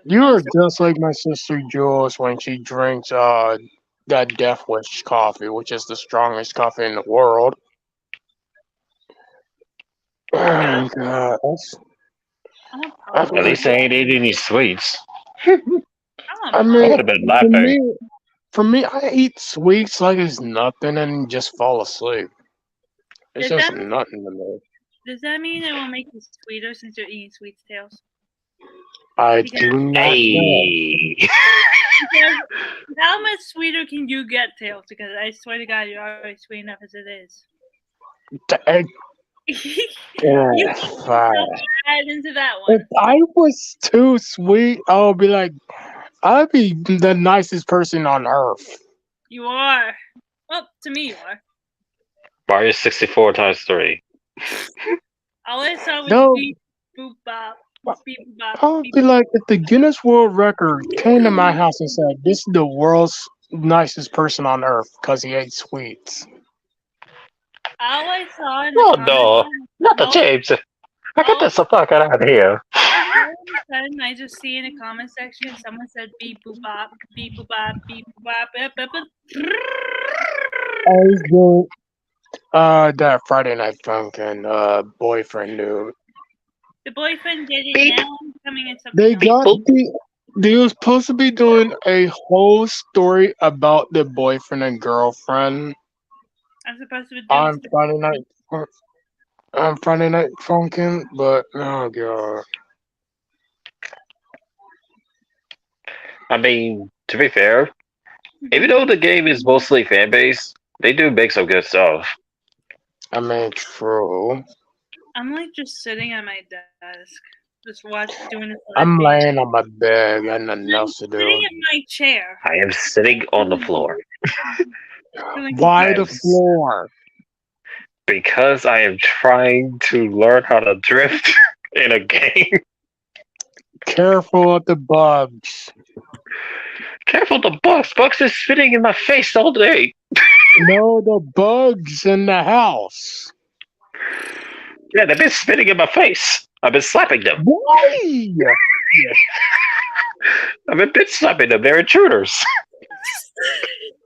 You're just like my sister Jules when she drinks that Death Wish coffee, which is the strongest coffee in the world. Oh God, At least I ain't eating any sweets. I I mean, would have been laughing. for me, I eat sweets like it's nothing and just fall asleep. It's just nothing to me. Does that mean it will make you sweeter since you're eating sweets, Tails? I do not know. Hey. How much sweeter can you get, Tails? Because I swear to God, you're already sweet enough as it is. You Fine. add into that one. If I was too sweet, I would be like, I'd be the nicest person on earth. You are. Well, to me, you are. Mario 64 times 3. All I saw was No. beep, boop, bop, beep, bop. I would be like, if the Guinness World Record came to my house and said, "This is the world's nicest person on earth because he ate sweets." All I saw in the Oh comments. no, not the James. I get this the fuck out of here. All of a sudden, I just see in the comment section someone said beep boop bop, beep boop bop, beep boop bop, I was doing that Friday Night Funkin' boyfriend dude. The boyfriend did it. Beep. Now I'm coming in something They else. got they was supposed to be doing a whole story about the boyfriend and girlfriend I'm supposed to be doing on Friday Night Funkin', but oh god. I mean, to be fair, even though the game is mostly fan based, they do make some good stuff. I mean, true. I'm like just sitting at my desk, just doing this. I'm laying on my bed, got nothing else to sitting do. in my chair. I am sitting on the floor. Why the floor? Because I am trying to learn how to drift in a game. Careful of the bugs. Careful the bugs. Bugs is spitting in my face all day. No, the bugs in the house. Yeah, they've been spitting in my face. I've been slapping them. Why? I've been bitch slapping them. They're intruders.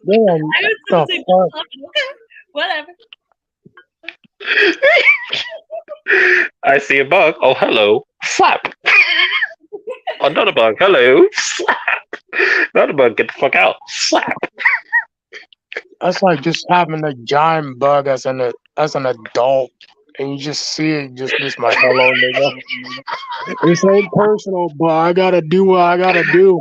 Man, I was the supposed to say fuck? okay, whatever. I see a bug. Oh, hello. Slap. Another bug. Hello. Slap. Another bug. Get the fuck out. Slap. That's like just having a giant bug as an adult, and you just see it, just this my hello nigga. This ain't personal, but I gotta do what I gotta do.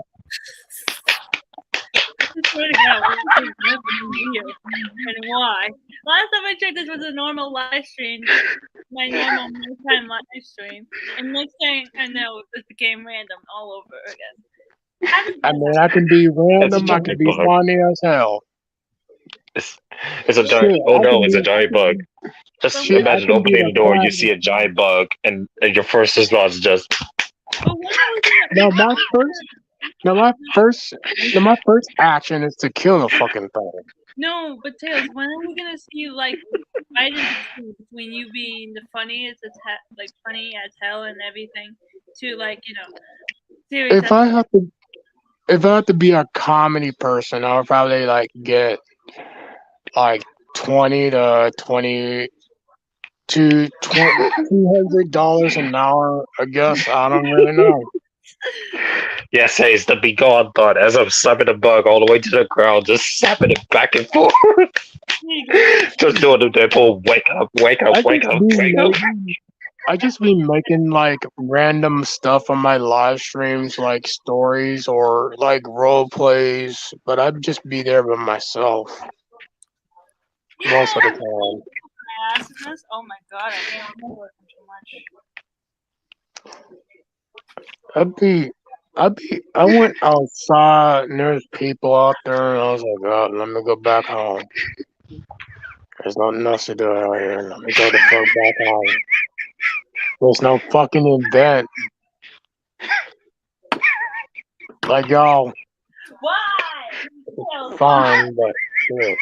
I swear to God, what is happening here and why? Last time I checked, this was a normal live stream, my normal nighttime live stream, and next thing I know, this became random all over again. I mean, I can be random, I can giant be bug. funny as hell. It's a giant. Shit, Oh I no, can it's a be giant bug. Just shit. I imagine can be opening the the door, you class. see a giant bug, and your first response is just. But when I was Now my first action is to kill the fucking thing. no, but Tails, when are we gonna see like right in between you being the funniest as like funny as hell and everything, to like serious? If I have to be a comedy person, I would probably like get like 20 to 20 to $200 an hour. I guess I don't really know. Yes, hey, it's the be gone thought as I'm slapping the bug all the way to the ground, just slapping it back and forth. Just doing the Deadpool, wake up, wake up, wake up, wake up. I just be making like random stuff on my live streams, like stories or like role plays, but I'd just be there by myself most of the time. Awesomeness? Oh my god, I can't remember too much. I went outside and there's people out there and I was like, oh, let me go back home. There's nothing else to do out here. Let me go the fuck back home. There's no fucking event. Like y'all, Why? fine, but shit.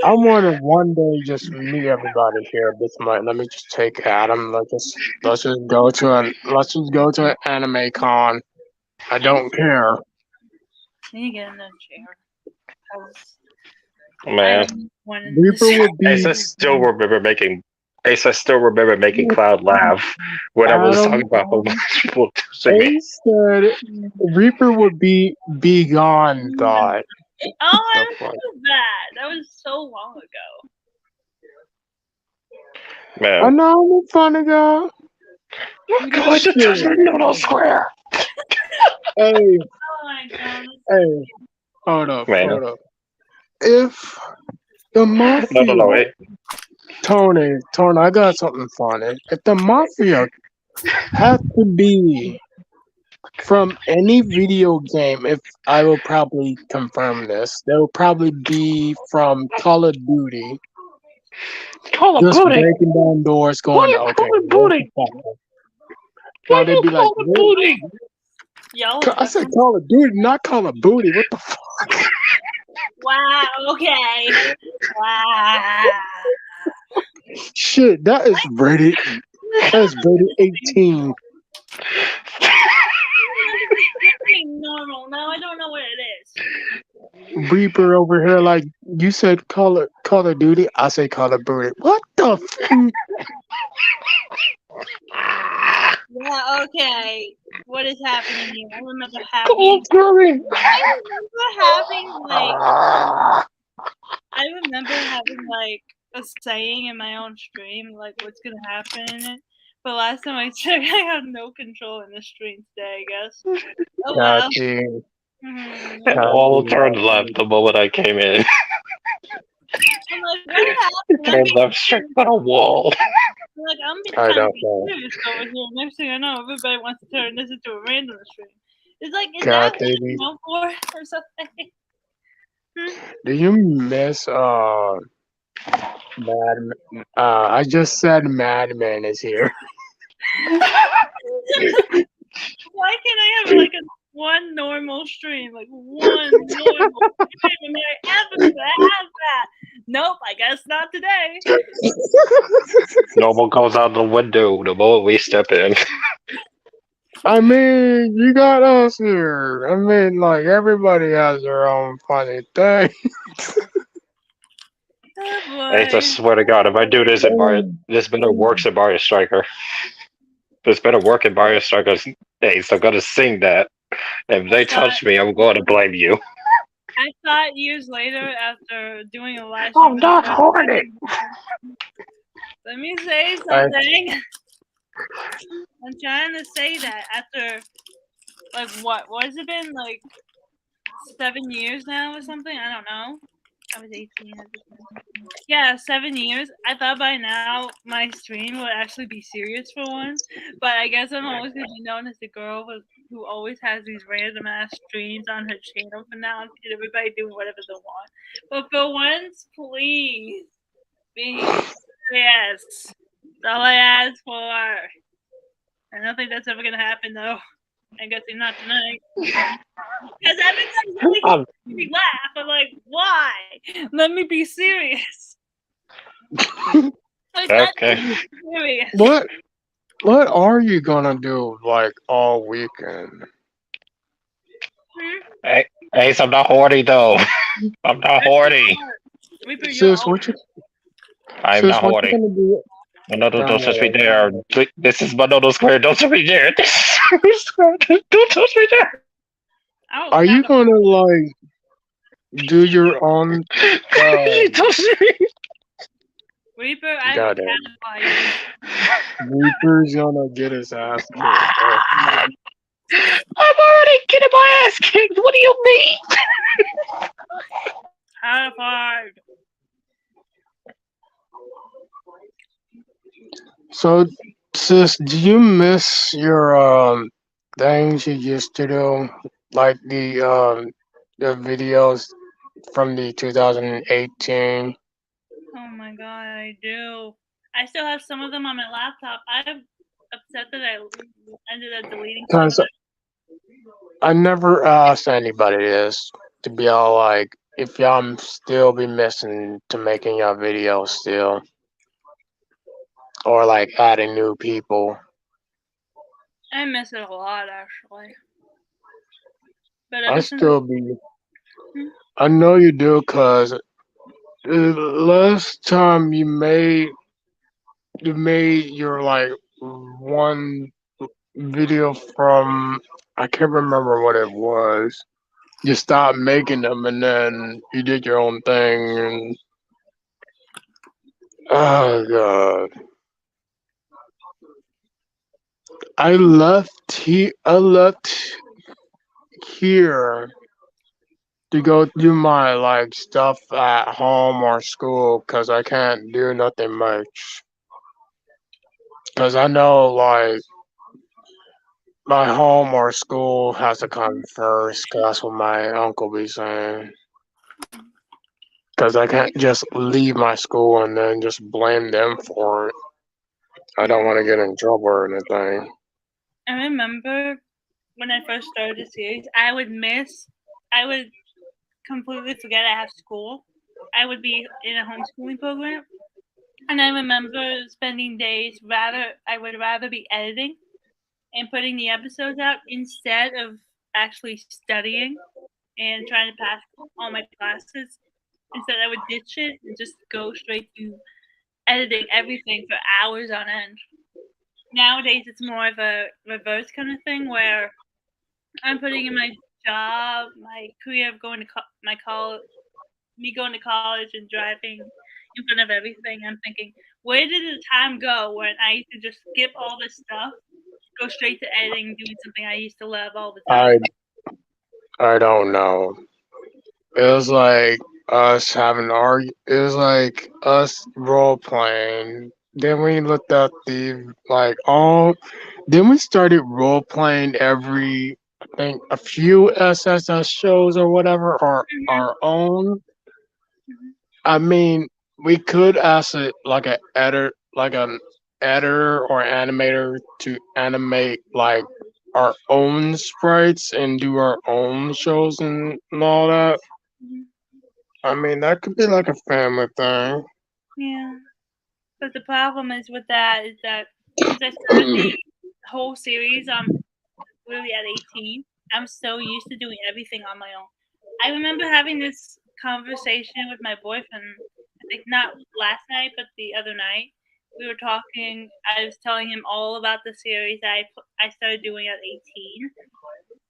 I want to one day just meet everybody here. Let me just take Adam. Let's just go to an anime con. I don't care. I need to get in that chair. 'Cause Man, Reaper would be Ace, I still remember making Cloud laugh when I was Adam. talking about how much people see me. Ace said Reaper would be gone. Thought. Oh, I The fuck? remember that. That was so long ago. I Man, know I'm a funny guy. we're going to Treasure Noodle Square. Hey, Oh my god. hey, hold up. Man. If the mafia, No. Tony, I got something funny. If the mafia had to be from any video game, if I will probably confirm this, they will probably be from Call of Duty. Call of Just Booty. breaking down doors, going, What are you okay. calling Booty? Now they'd be like, Booty? Y'all I said Call of Duty, not Call of Booty. What the fuck? wow, okay. Wow. Shit, that is rated 18. Normal. Now I don't know what it is. Reaper over here, like you said, Call of Duty. I say Call of Duty. What the? Yeah, okay. What is happening here? I remember having like a saying in my own stream, like what's gonna happen in it. But last time I checked, I have no control in the stream today, I guess. Oh well. Cathy. It all turned left the moment I came in. I'm like, what happened? Turned left straight on a wall. Like, I'm I being don't know. serious over here. Next thing I know, everybody wants to turn this into a random stream. It's like, is that what Cathy. you're known for or something? Do you miss Mad? I just said Madman is here. Why can't I have like one normal stream? Like one normal stream. Am I ever gonna have that? Nope, I guess not today. Normal goes out the window the moment we step in. I mean, you got us here. I mean, like, everybody has their own funny thing. Oh I boy. just swear to God, if I do this in Mario, this better works in Mario Striker. This better work in Mario Striker's days. I'm gonna sing that. If they touch me, I'm going to blame you. I thought years later, after doing a live stream, I'm not horny. let me say something. I'm trying to say that after, like, what has it been, like, 7 years now or something? I don't know. I was 18 at the time. Yeah, 7 years. I thought by now my stream would actually be serious for once, but I guess I'm always going to be known as the girl who always has these random ass streams on her channel from now on, and everybody doing whatever they want. But for once, please be serious. That's all I ask for. I don't think that's ever going to happen, though. I guess not tonight. Because everybody's really making me laugh. I'm like, why? Let me be serious. Okay. Serious. What are you gonna do, like, all weekend? Hey, Ace, I'm not horny though. I'm not horny. Reaper, Sis, what you horny. gonna do? No, don't touch me there. This is Manolo Square. Don't touch me there. This is Square. Don't touch me there. Are you gonna, like, do your own? She touched me. Reaper, I will Goddamn. catify you. Reaper's gonna get his ass kicked. I'm already getting my ass kicked. What do you mean? Catified. So, sis, do you miss your things you used to do, like the videos from the 2018? Oh my god, I do. I still have some of them on my laptop. I'm upset that I ended up deleting some of Because them. I never asked anybody this to be all like, if y'all still be missing to making y'all videos still, or like adding new people. I miss it a lot, actually. But I ever since still be. I know you do, cause last time you made your like one video from, I can't remember what it was. You stopped making them, and then you did your own thing, and oh god, I left here to go do my like stuff at home or school, because I can't do nothing much. Because I know, like, my home or school has to come first, because that's what my uncle be saying. Because I can't just leave my school and then just blame them for it. I don't want to get in trouble or anything. I remember when I first started the series, I would completely forget I have school. I would be in a homeschooling program. And I remember spending days I would rather be editing and putting the episodes out instead of actually studying and trying to pass all my classes. Instead, I would ditch it and just go straight to editing everything for hours on end. Nowadays, it's more of a reverse kind of thing where I'm putting in my job, my career of going to going to college and driving in front of everything. I'm thinking, where did the time go when I used to just skip all this stuff, go straight to editing, doing something I used to love all the time? I don't know. It was like us having it was like us role playing. Then we looked at the like all. Then we started role playing every, I think, a few SSS shows or whatever, or our own. I mean, we could ask it like like an editor or animator to animate like our own sprites and do our own shows and all that. Mhm. I mean, that could be like a family thing. Yeah. But the problem is with that is that since I started the whole series literally at 18, I'm so used to doing everything on my own. I remember having this conversation with my boyfriend, I think not last night, but the other night. We were talking, I was telling him all about the series I started doing at 18,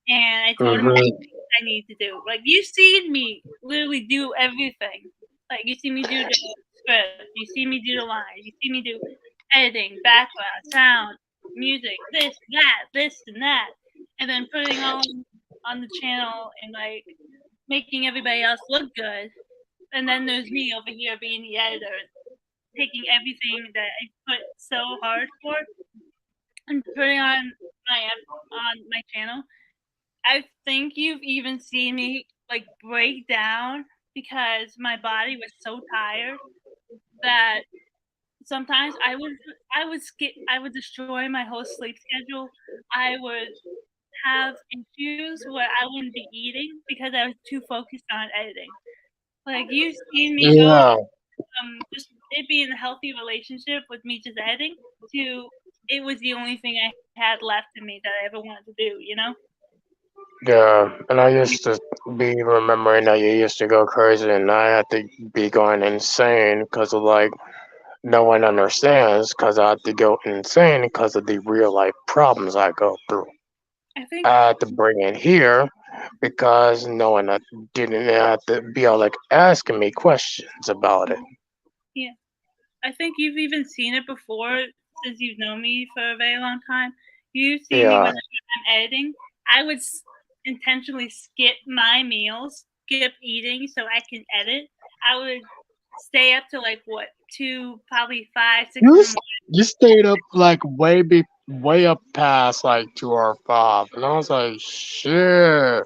and I told him all Hmm. the things I need to do. Like, you've seen me literally do everything. Like, you see me do the script, you see me do the lines, you see me do editing, background, sound, music, this and that, and then putting all on the channel and like making everybody else look good. And then there's me over here being the editor, taking everything that I put so hard for and putting on my channel. I think you've even seen me like break down because my body was so tired that sometimes I would destroy my whole sleep schedule. I would have issues where I wouldn't be eating because I was too focused on editing. Like, you've seen me go Yeah, from just it being a healthy relationship with me just editing to it was the only thing I had left in me that I ever wanted to do, you know? yeah. And I used to be remembering that you used to go crazy, and I had to be going insane because of like no one understands because I had to go insane because of the real life problems I go through. I think I had to bring it here because no one didn't have to be all like asking me questions about it. yeah. I think you've even seen it before since you've known me for a very long time. You've seen me Yeah, whenever I'm editing. I would intentionally skip my meals, skip eating so I can edit. I would stay up to like what, two, probably five, six you in the s- morning. you stayed up like way up past like 2 or 5, and I was like, shit.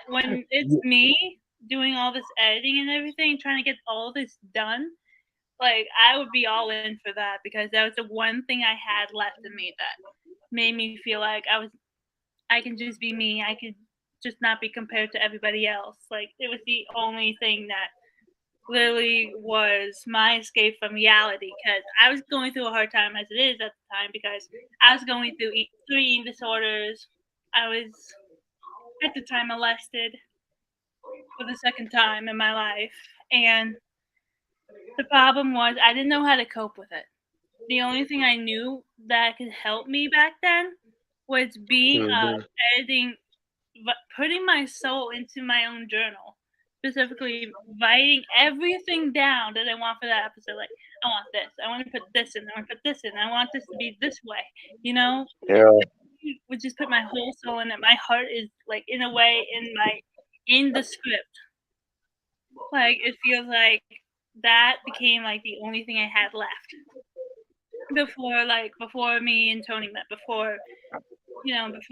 When it's me doing all this editing and everything, trying to get all this done, like I would be all in for that because that was the one thing I had left in me that made me feel like I can just be me. I could just not be compared to everybody else. Like it was the only thing that literally was my escape from reality because I was going through a hard time as it is at the time because I was going through three eating disorders. I was at the time molested for the second time in my life, and the problem was I didn't know how to cope with it. The only thing I knew that could help me back then was being Hmm. editing, putting my soul into my own journal, specifically writing everything down that I want for that episode. Like, I want this, I want to put this in, I want to put this in, I want this to be this way, you know? Yeah, Would just put my whole soul in it. My heart is like in a way in the script. Like it feels like that became like the only thing I had left before me and Tony met, before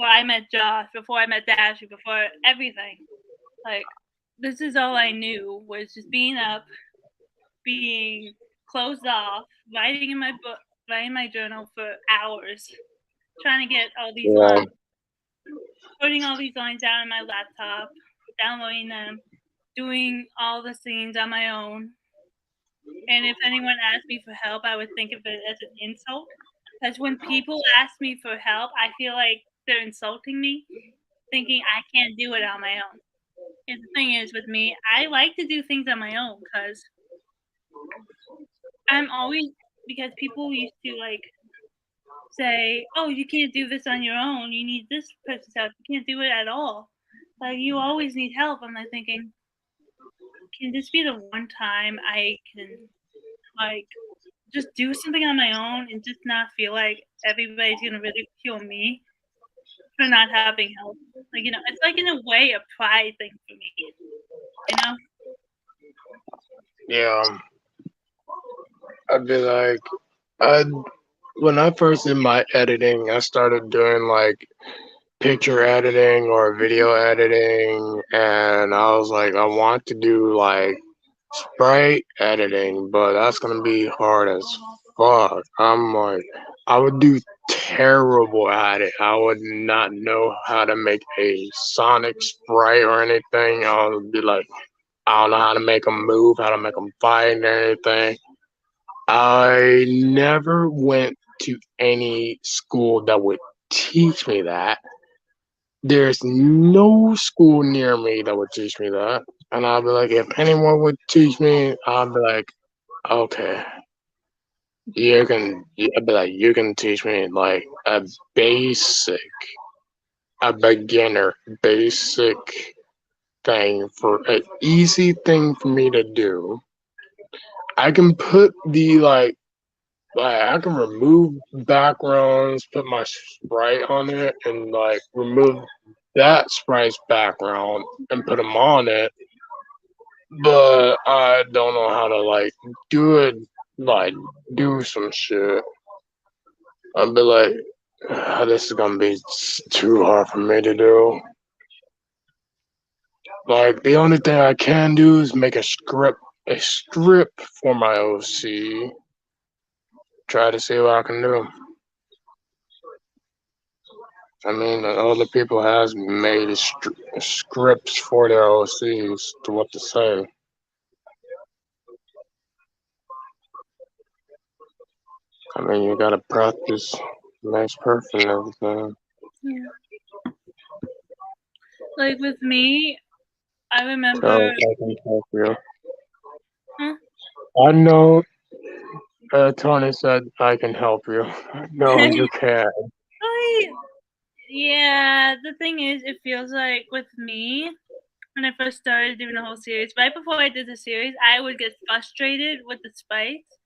I met Josh, before I met Dashy, before everything. Like this is all I knew was just being up, being closed off, writing in my book, writing my journal for hours, trying to get all these yeah, lines, putting all these lines down on my laptop, downloading them, doing all the scenes on my own. And if anyone asked me for help, I would think of it as an insult. Because when people ask me for help, I feel like they're insulting me, thinking I can't do it on my own. And the thing is, with me, I like to do things on my own because I'm always, because people used to like say, oh, you can't do this on your own. You need this person's help. You can't do it at all. Like, you always need help. And I'm thinking, can this be the one time I can, like, just do something on my own and just not feel like everybody's gonna ridicule me for not having help. Like, it's like in a way a pride thing for me. You know? yeah. I'd be like, I when I first did my editing, I started doing like picture editing or video editing, and I was like, I want to do like sprite editing, but that's gonna be hard as fuck. I'm like, I would do terrible at it. I would not know how to make a sonic spray or anything. I would be like, I don't know how to make them move, how to make them fight and anything. I never went to any school that would teach me that. There's no school near me that would teach me that. And I'll be like, if anyone would teach me, I'll be like, okay, I'll be like, you can teach me like basic, a beginner, basic thing for an easy thing for me to do. I can put the like I can remove backgrounds, put my sprite on it, and like remove that sprite's background and put them on it. But I don't know how to like do it, like do some shit. I'd be like, this is gonna be too hard for me to do. Like the only thing I can do is make a script for my OC. Try to see what I can do. I mean, other people has made scripts for their OCs to what to say. I mean, you gotta practice makes perfect and everything. Yeah. Like with me, I So remember. I can help you. Huh? I know Tony said I can help you. No, you can't. Yeah, the thing is, it feels like with me, when I first started doing the whole series, right before I did the series, I would get frustrated with the spikes.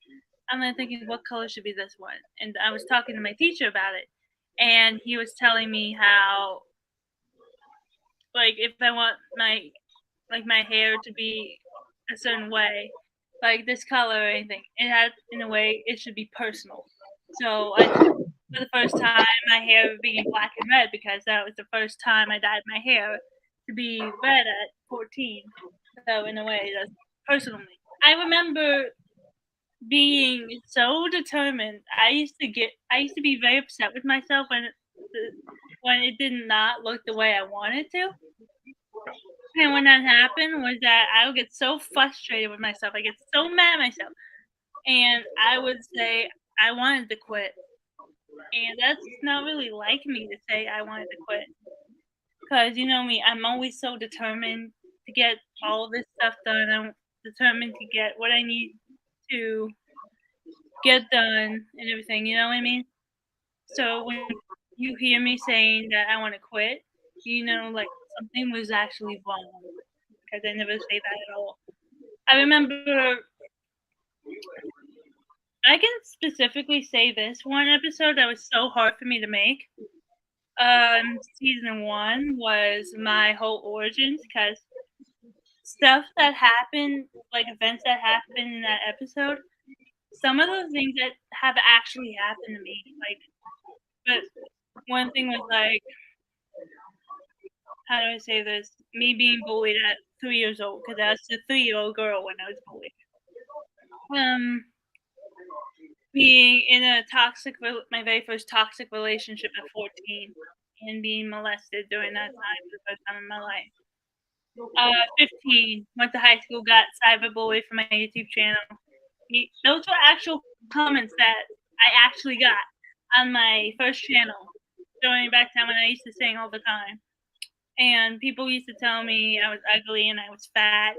I'm then thinking, what color should be this one? And I was talking to my teacher about it, and he was telling me how, like, if I want my hair to be a certain way, like this color or anything, it had in a way it should be personal. So I did for the first time my hair being black and red because that was the first time I dyed my hair to be red at 14. So in a way that's personal. I remember being so determined. I used to be very upset with myself when it did not look the way I wanted to. And when that happened was that I would get so frustrated with myself. I get so mad at myself. And I would say I wanted to quit. And that's not really like me to say I wanted to quit. Because you know me, I'm always so determined to get all this stuff done. I'm determined to get what I need to get done and everything, you know what I mean? So when you hear me saying that I want to quit, you know, like something was actually wrong because I never say that at all. I remember I can specifically say this one episode that was so hard for me to make. Season 1 was my whole origins because stuff that happened, like events that happened in that episode, some of those things that have actually happened to me, like, but one thing was like, how do I say this? Me being bullied at 3 years old because I was a 3-year-old girl when I was bullied. Being in a my very first toxic relationship at 14 and being molested during that time for the first time in my life. 15, went to high school, got cyberbullied from my YouTube channel. Those were actual comments that I actually got on my first channel during back time when I used to sing all the time. And people used to tell me I was ugly and I was fat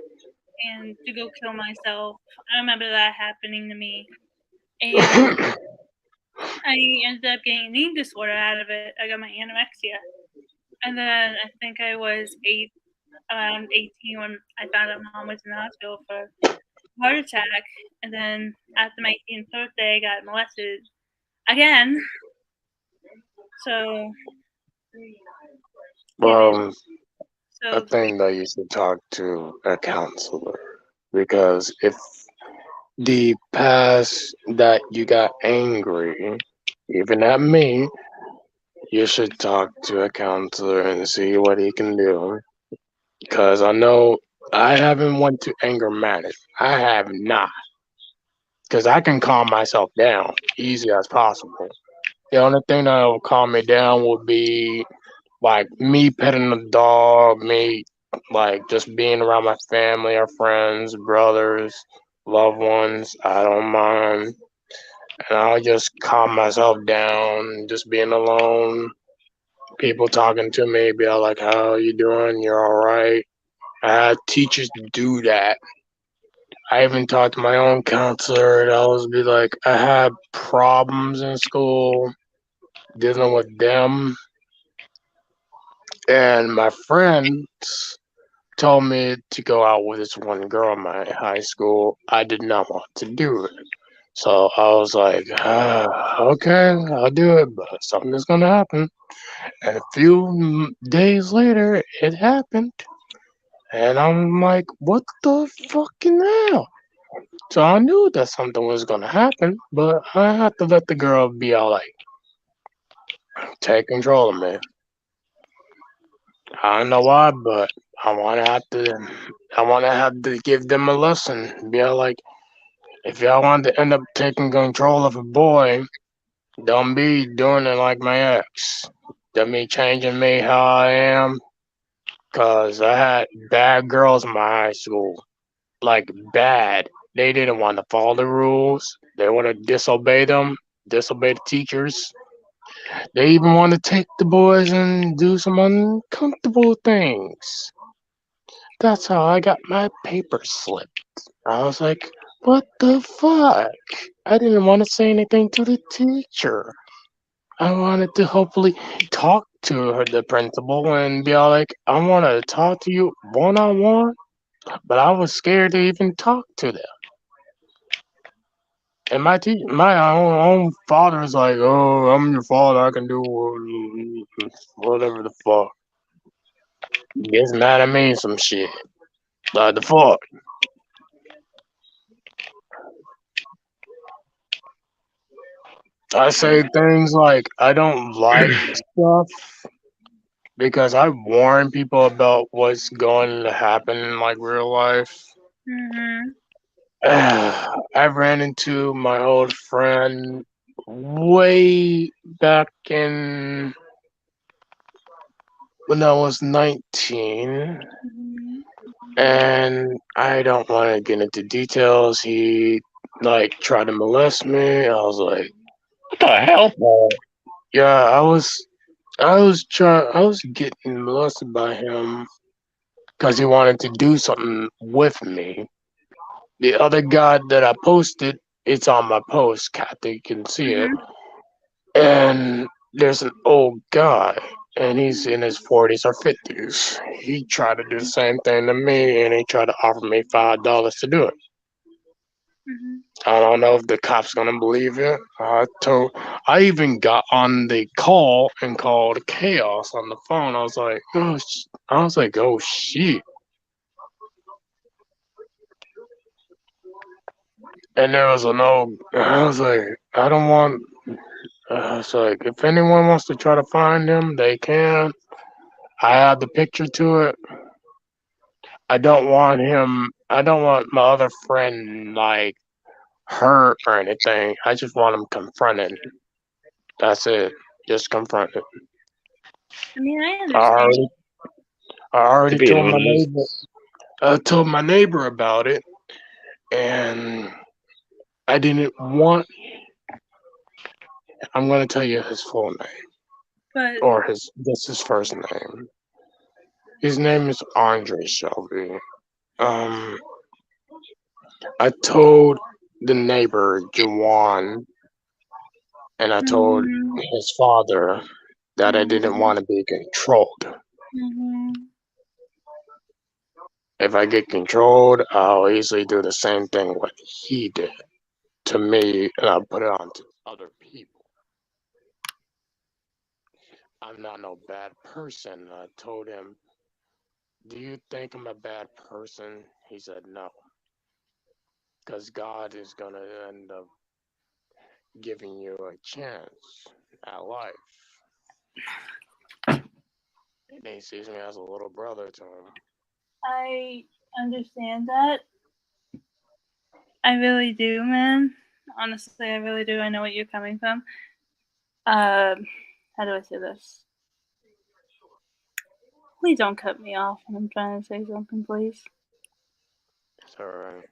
and to go kill myself. I remember that happening to me. And I ended up getting an eating disorder out of it. I got my anorexia. And then I think I was around 18 when I found out mom was in the hospital for a heart attack. And then after my 18th birthday, I got molested again. So, Well, I think that you should talk to a counselor because if the past that you got angry, even at me, you should talk to a counselor and see what he can do. Because I know I haven't went to anger management. I have not. Because I can calm myself down easy as possible. The only thing that would calm me down would be like me petting the dog, me like just being around my family or friends, brothers, loved ones. I don't mind. And I'll just calm myself down, just being alone. People talking to me, be all like, "How you doing? You're all right." I had teachers do that. I even talked to my own counselor, and I was be like, I had problems in school dealing with them, and my friends told me to go out with this one girl in my high school. I did not want to do it. So I was like, okay, I'll do it, but something's going to happen. And a few days later, it happened. And I'm like, what the fucking hell? So I knew that something was going to happen, but I had to let the girl be all like, take control of me. I don't know why, but I want to have to, I want to have to give them a lesson. Be all like, if y'all want to end up taking control of a boy, don't be doing it like my ex. Don't be changing me how I am. Cause I had bad girls in my high school. Like bad. They didn't want to follow the rules. They want to disobey them, disobey the teachers. They even want to take the boys and do some uncomfortable things. That's how I got my paper slipped. I was like, what the fuck? I didn't want to say anything to the teacher. I wanted to hopefully talk to her, the principal, and be all like, I want to talk to you one on one, but I was scared to even talk to them. And my own father's like, oh, I'm your father, I can do whatever the fuck. Gets mad at me and some shit. Like the fuck. I say things like I don't like stuff because I warn people about what's going to happen in like real life. Mhm. I ran into my old friend way back in when I was 19, Mhm. and I don't want to get into details. He like tried to molest me. I was like, What the hell? yeah, I was getting molested by him because he wanted to do something with me. The other guy that I posted, it's on my post, Cathy can see it. Mhm. And there's an old guy, and he's in his 40s or 50s. He tried to do the same thing to me, and he tried to offer me $5 to do it. Mhm. I don't know if the cop's gonna believe it. I even got on the call and called chaos on the phone. I was like, oh shit. And there was an old. I was like, I don't want. I was like, if anyone wants to try to find him, they can. I have the picture to it. I don't want him. I don't want my other friend like hurt or anything. I just want him confronted. That's it. Just confronted. I mean, I I understand. already, I To already be told my honest, neighbor. I told my neighbor about it, and I didn't want. I'm gonna tell you his full name But or his first name. His name is Andre Shelby. Um, I told the neighbor Juwan, and I told mhm. his father that I didn't Mhm. want to be controlled. Mhm. If I get controlled, I'll easily do the same thing what he did to me, and I'll put it on to other people. I'm not no bad person. I told him, do you think I'm a bad person? He said no, because God is gonna end up giving you a chance at life. And he sees me as a little brother to him. I understand that. I really do, man. Honestly, I really do. I know what you're coming from. How do I say this? Please don't cut me off when I'm trying to say something, please. It's alright.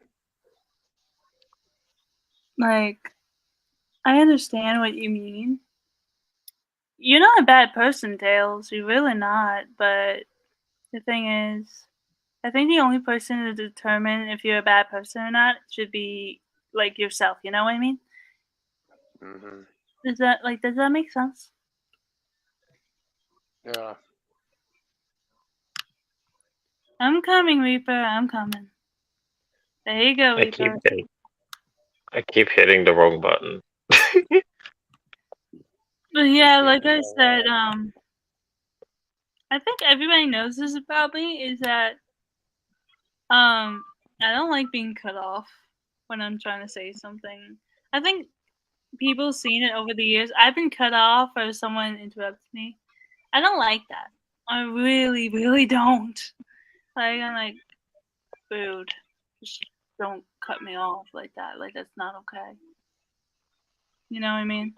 Like, I understand what you mean. You're not a bad person, Tails. You're really not. But the thing is, I think the only person to determine if you're a bad person or not should be like yourself. You know what I mean? Mm-hmm. Does that make sense? Yeah. I'm coming, Reaper. I'm coming. There you go, I keep Reaper. hitting, I keep hitting the wrong button. But yeah, like I said, I think everybody knows this about me is that I don't like being cut off when I'm trying to say something. I think people seen it over the years. I've been cut off or someone interrupts me. I don't like that. I really, really don't. Like I'm like, dude, just don't cut me off like that. Like that's not okay. You know what I mean?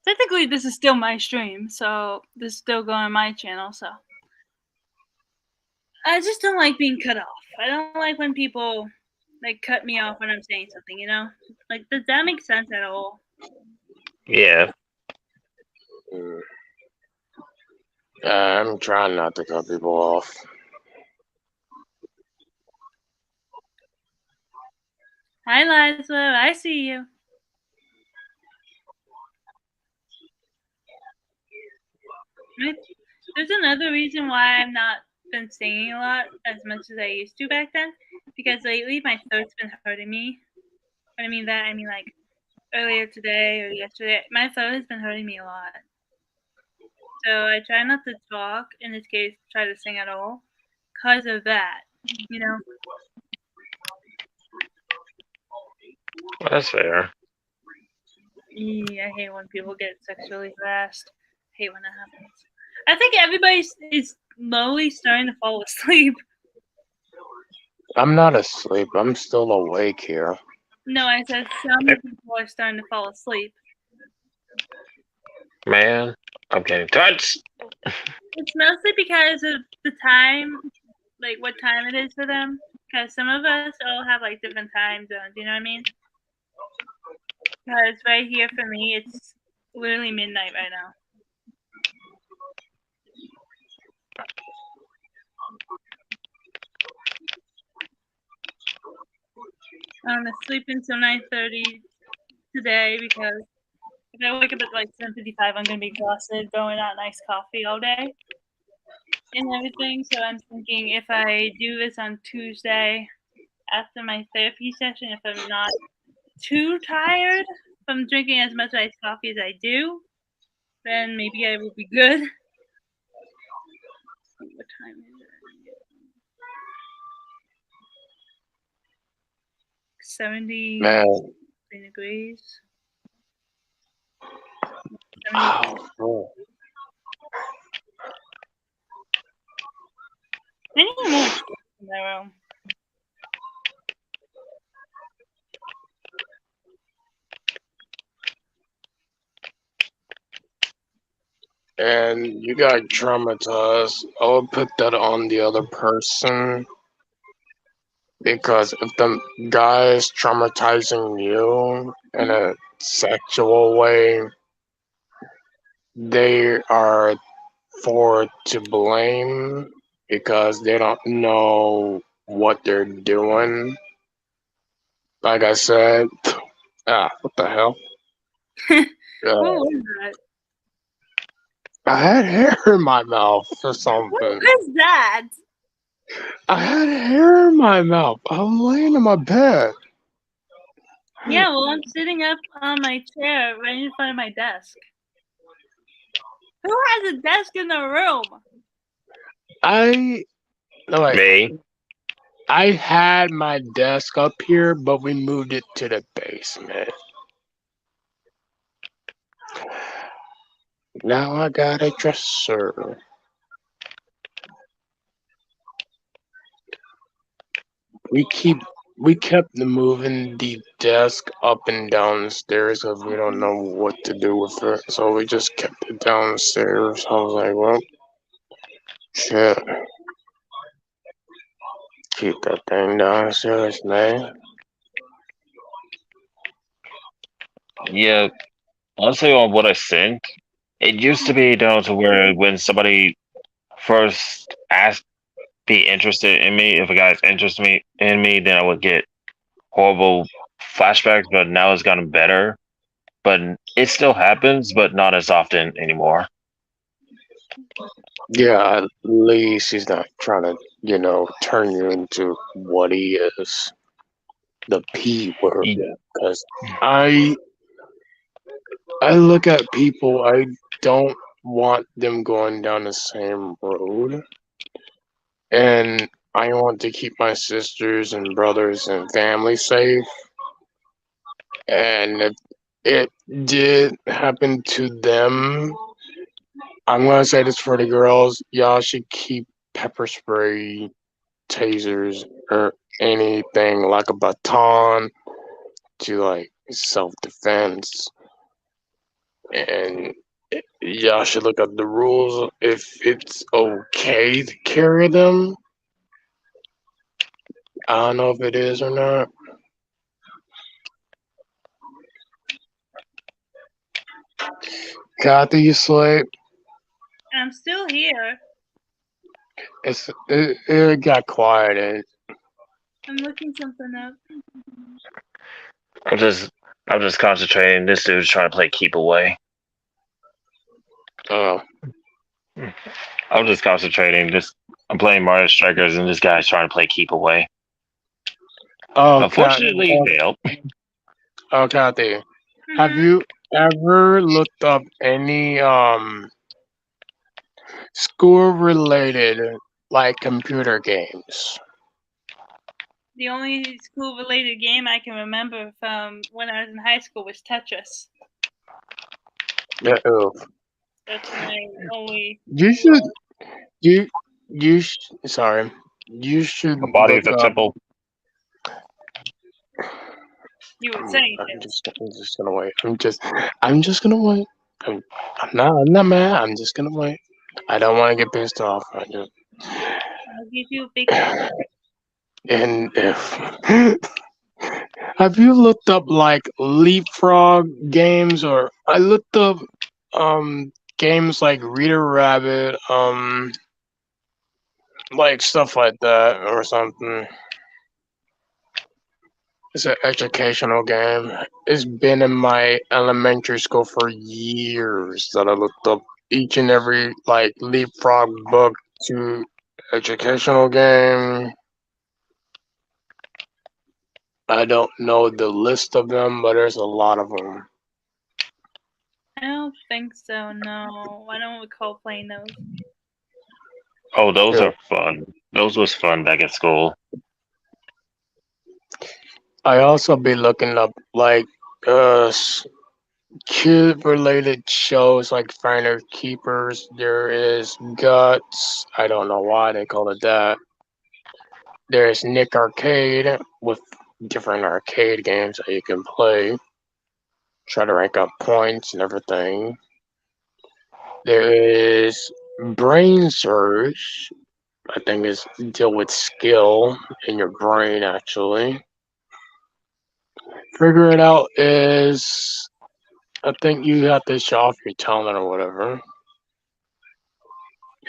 Technically, this is still my stream, so this is still going on my channel. So I just don't like being cut off. I don't like when people like cut me off when I'm saying something. You know, like does that make sense at all? Yeah. Mm. I'm trying not to cut people off. Hi, Liza. I see you. There's another reason why I've not been singing a lot as much as I used to back then, because lately my throat's been hurting me. When I mean that, I mean like earlier today or yesterday, my throat has been hurting me a lot. So I try not to talk, in this case, try to sing at all, because of that, you know? That's fair. I hate when people get sexually harassed. I hate when that happens. I think everybody is slowly starting to fall asleep. I'm not asleep. I'm still awake here. No, I said some people are starting to fall asleep. Man, I'm getting touched. It's mostly because of the time, like what time it is for them. Because some of us all have like different time zones, you know what I mean? Because right here for me, it's literally midnight right now. I'm gonna sleep until 9:30 today because if I wake up at like 7:55, I'm gonna be exhausted going out nice coffee all day and everything. So I'm thinking if I do this on Tuesday after my therapy session, if I'm not too tired from drinking as much iced coffee as I do, then maybe I will be good. What time is it? 70 Man. degrees. Oh. I need more in my room. And you got traumatized. I would put that on the other person. Because if the guy is traumatizing you in a sexual way, they are to blame because they don't know what they're doing. Like I said, what the hell? What was that? I had hair in my mouth or something. What was that? I had hair in my mouth. I'm laying in my bed. Yeah, well, I'm sitting up on my chair right in front of my desk. Who has a desk in the room? Me. I had my desk up here, but we moved it to the basement. Now I got a dresser. We keep we kept moving the desk up and downstairs because we don't know what to do with it. So we just kept it downstairs. I was like, well, shit, keep that thing downstairs, man. Yeah, honestly, on what I think, it used to be down to where when somebody first asked, be interested in me, if a guy's interested in me, then I would get horrible flashbacks. But now it's gotten better. But it still happens, but not as often anymore. Yeah, at least he's not trying to, turn you into what he is, the P word. Yeah. Because I, I look at people, I don't want them going down the same road, and I want to keep my sisters and brothers and family safe. And if it did happen to them, I'm gonna say this for the girls: y'all should keep pepper spray, tasers, or anything like a baton to like self defense. And y'all should look up the rules if it's okay to carry them. I don't know if it is or not. Cathy, you sleep? I'm still here. It got quiet and I'm looking something up. I'm just I'm just concentrating. This dude's trying to play keep away. oh I'm just concentrating. I'm playing Mario Strikers, and this guy's trying to play keep away. oh Unfortunately, it failed. Cathy, have Mhm. you ever looked up any school related like computer games? The only school-related game I can remember from when I was in high school was Tetris. Yeah, That's my only. you should you sorry. You should The body look is a up. temple. You were saying I'm this. just gonna wait. I'm just gonna wait. I'm not mad. I'm just gonna wait. I don't want to get pissed off. I'll give you a big hug. And if have you looked up like leapfrog games, or I looked up games like Reader Rabbit, like stuff like that or something. It's an educational game. It's been in my elementary school for years that I looked up each and every like leapfrog book to educational game. I don't know the list of them, but there's a lot of them. I don't think so. No, I don't recall playing those. Oh, those Yeah. are fun. Those was fun back at school. I also be looking up like kid related shows like Finer Keepers. There is Guts. I don't know why they call it that. There's Nick Arcade with different arcade games that you can play. Try to rank up points and everything. There is Brain Surge. I think is deal with skill in your brain actually. Figure it out is I think you have to show off your talent or whatever.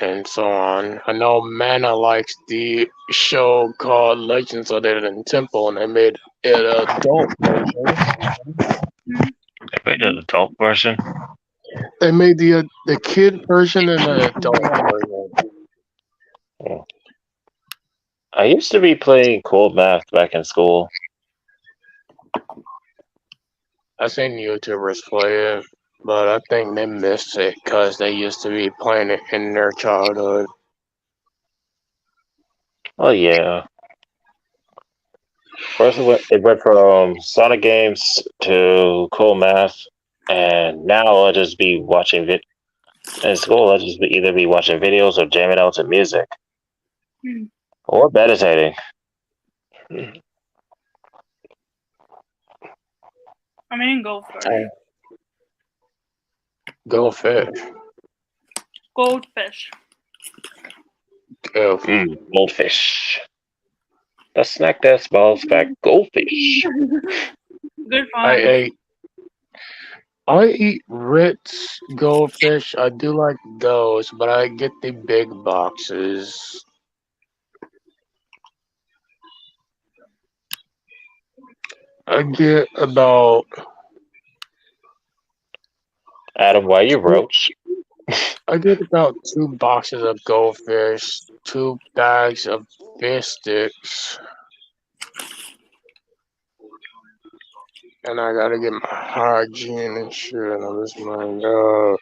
And so on. I know Mana likes the show called Legends of the Hidden Temple, and they made it an adult version. They made an adult version. They made the kid version and the adult version. Oh. I used to be playing cold math back in school. I seen YouTubers play it, but I think they missed it because they used to be playing it in their childhood. Oh yeah. First it went from Sonic games to cool math, and now I'll just be watching in school. I'll just either be watching videos or jamming out to music Hmm. or meditating. I mean goldfish. Go fish. Goldfish. Go. Goldfish. The snack that smells like goldfish. Good I find. ate. I eat Ritz goldfish. I do like those, but I get the big boxes. I get about Adam, why you roach? I get about 2 boxes of goldfish, 2 bags of fish sticks, and I gotta get my hygiene and shit. I'm just like, you know.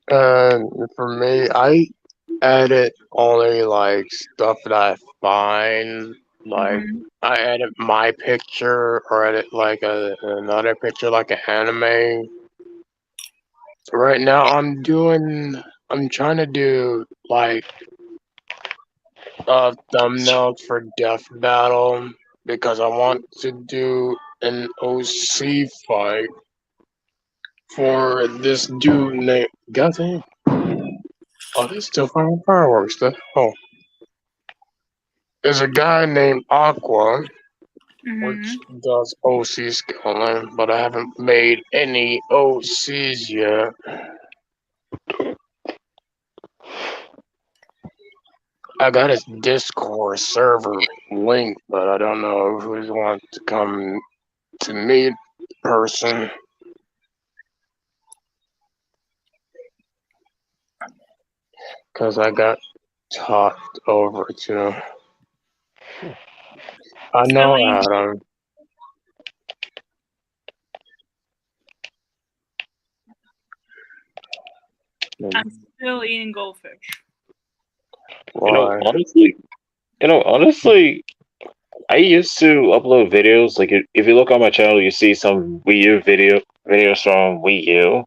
And for me, I edit only like stuff that I find. Like I edit my picture or edit like another picture, like an anime. Right now, I'm trying to do like thumbnails for Death Battle because I want to do an OC fight for this dude named. Goddamn. Oh, they still firing fireworks. Oh, there's a guy named Aqua, which does OC scaling, but I haven't made any OCs yet. I got his Discord server link, but I don't know who's want to come to meet person. Cause I got talked over to. I know Adam. I'm still eating goldfish. Why? Honestly, I used to upload videos. Like, if you look on my channel, you see some Wii U videos from Wii U.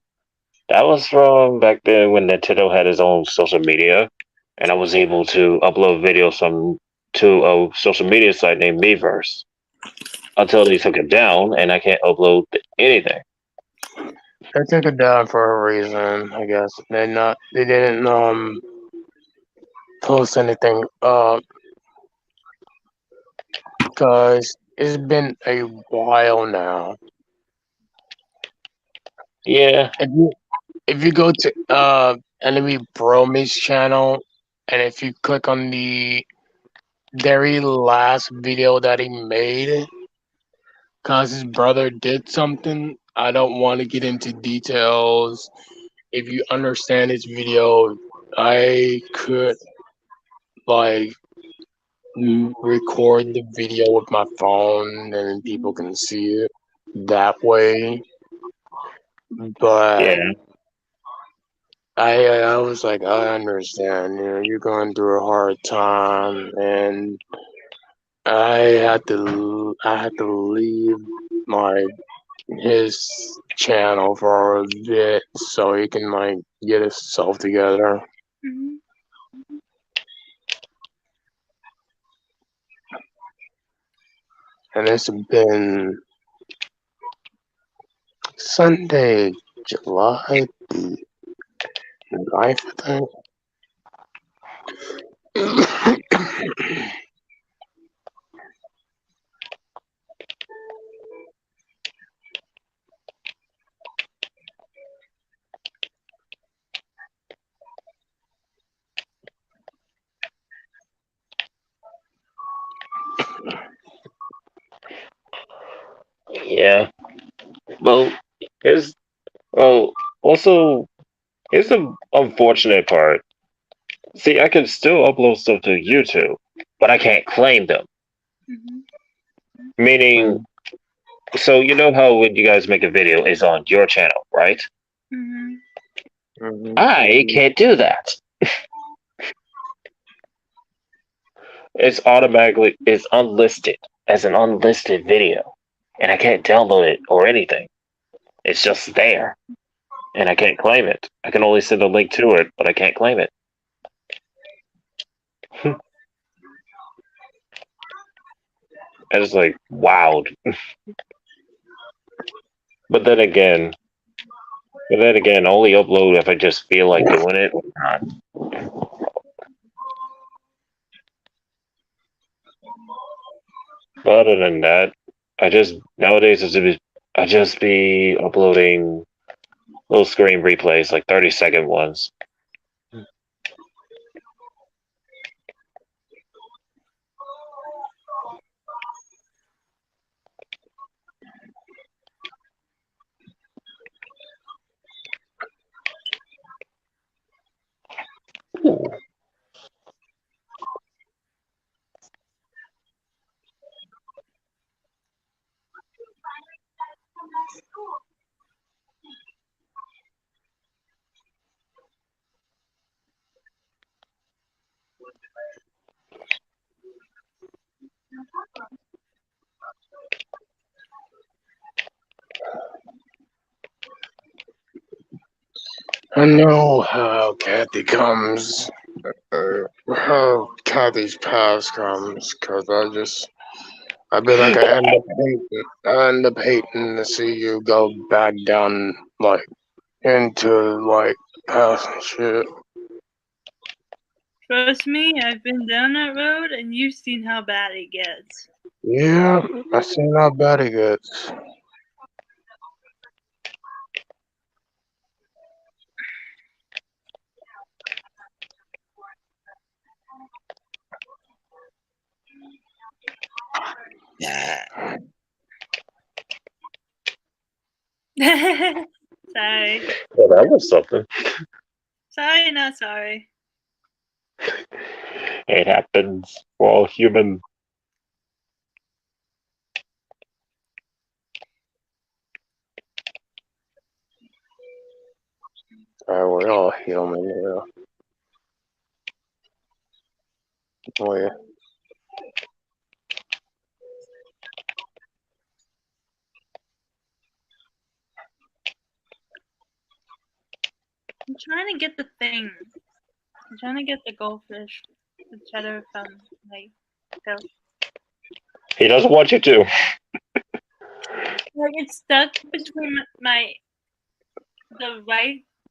That was from back then when Nintendo had his own social media, and I was able to upload videos to a social media site named Miiverse until they took it down, and I can't upload anything. They took it down for a reason, I guess. They didn't post anything up because it's been a while now. Yeah. If you go to Enemy Brome's channel, and if you click on the very last video that he made, cause his brother did something, I don't want to get into details. If you understand his video, I could like record the video with my phone and people can see it that way. But Yeah. I was like, I understand, you're going through a hard time, and I had to leave his channel for a bit so he can like get himself together. And it's been Sunday, July the 9th, I think. Yeah. Well, here's also here's the unfortunate part. See, I can still upload stuff to YouTube, but I can't claim them. Mhm. Meaning, so you know how when you guys make a video, it's on your channel, right? Mhm. I can't do that. It's unlisted as an unlisted video, and I can't download it or anything. It's just there, and I can't claim it. I can only send a link to it, but I can't claim it. And it's like, wow. But then again, only upload if I just feel like doing it or not. But other than that, nowadays I just be uploading little screen replays, like 30-second ones. I know how Cathy comes, how Cathy's past comes, cause I be like, I end up hating to see you go back down, like, into, like, past and shit. Trust me, I've been down that road, and you've seen how bad it gets. Yeah, I seen how bad it gets. Sorry. Well, that was something. Sorry, not sorry. It happens. We're all human. We're all human, yeah. Oh, yeah. I'm trying to get the thing. I'm trying to get the goldfish. The cheddar from like go. He doesn't want you to. Like it's stuck between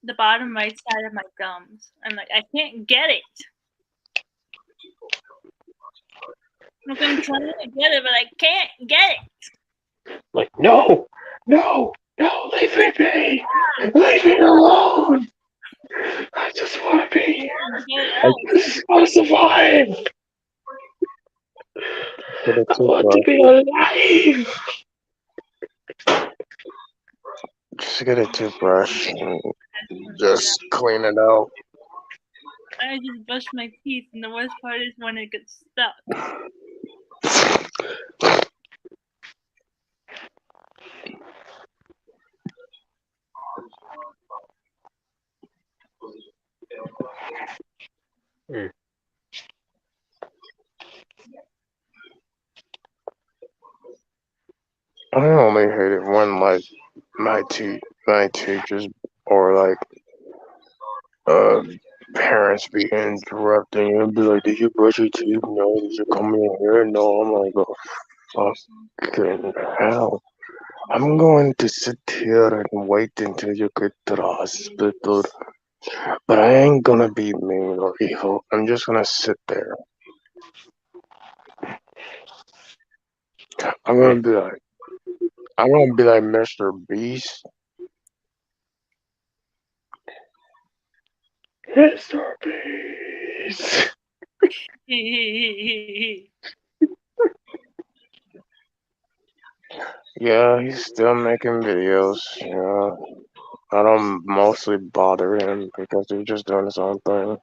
the bottom right side of my gums. I'm like, I can't get it. Like, I'm trying to get it, but I can't get it. Like, no, leave me be. Leave me alone. I just want to be here. I just want to survive. I want to be alive. Just get a toothbrush and just clean it out. I just brush my teeth, and the worst part is when it gets stuck. I only hate it when, like, my teachers or, like, parents be interrupting you and be like, did you brush your teeth? No. Did you come in here? No. I'm like, oh, fucking hell. I'm going to sit here and wait until you get to the hospital. But I ain't gonna be mean or evil. I'm just gonna sit there. I'm gonna be like, Mr. Beast. Mr. Beast. Yeah, he's still making videos. Yeah, I don't mostly bother him because he's just doing his own thing.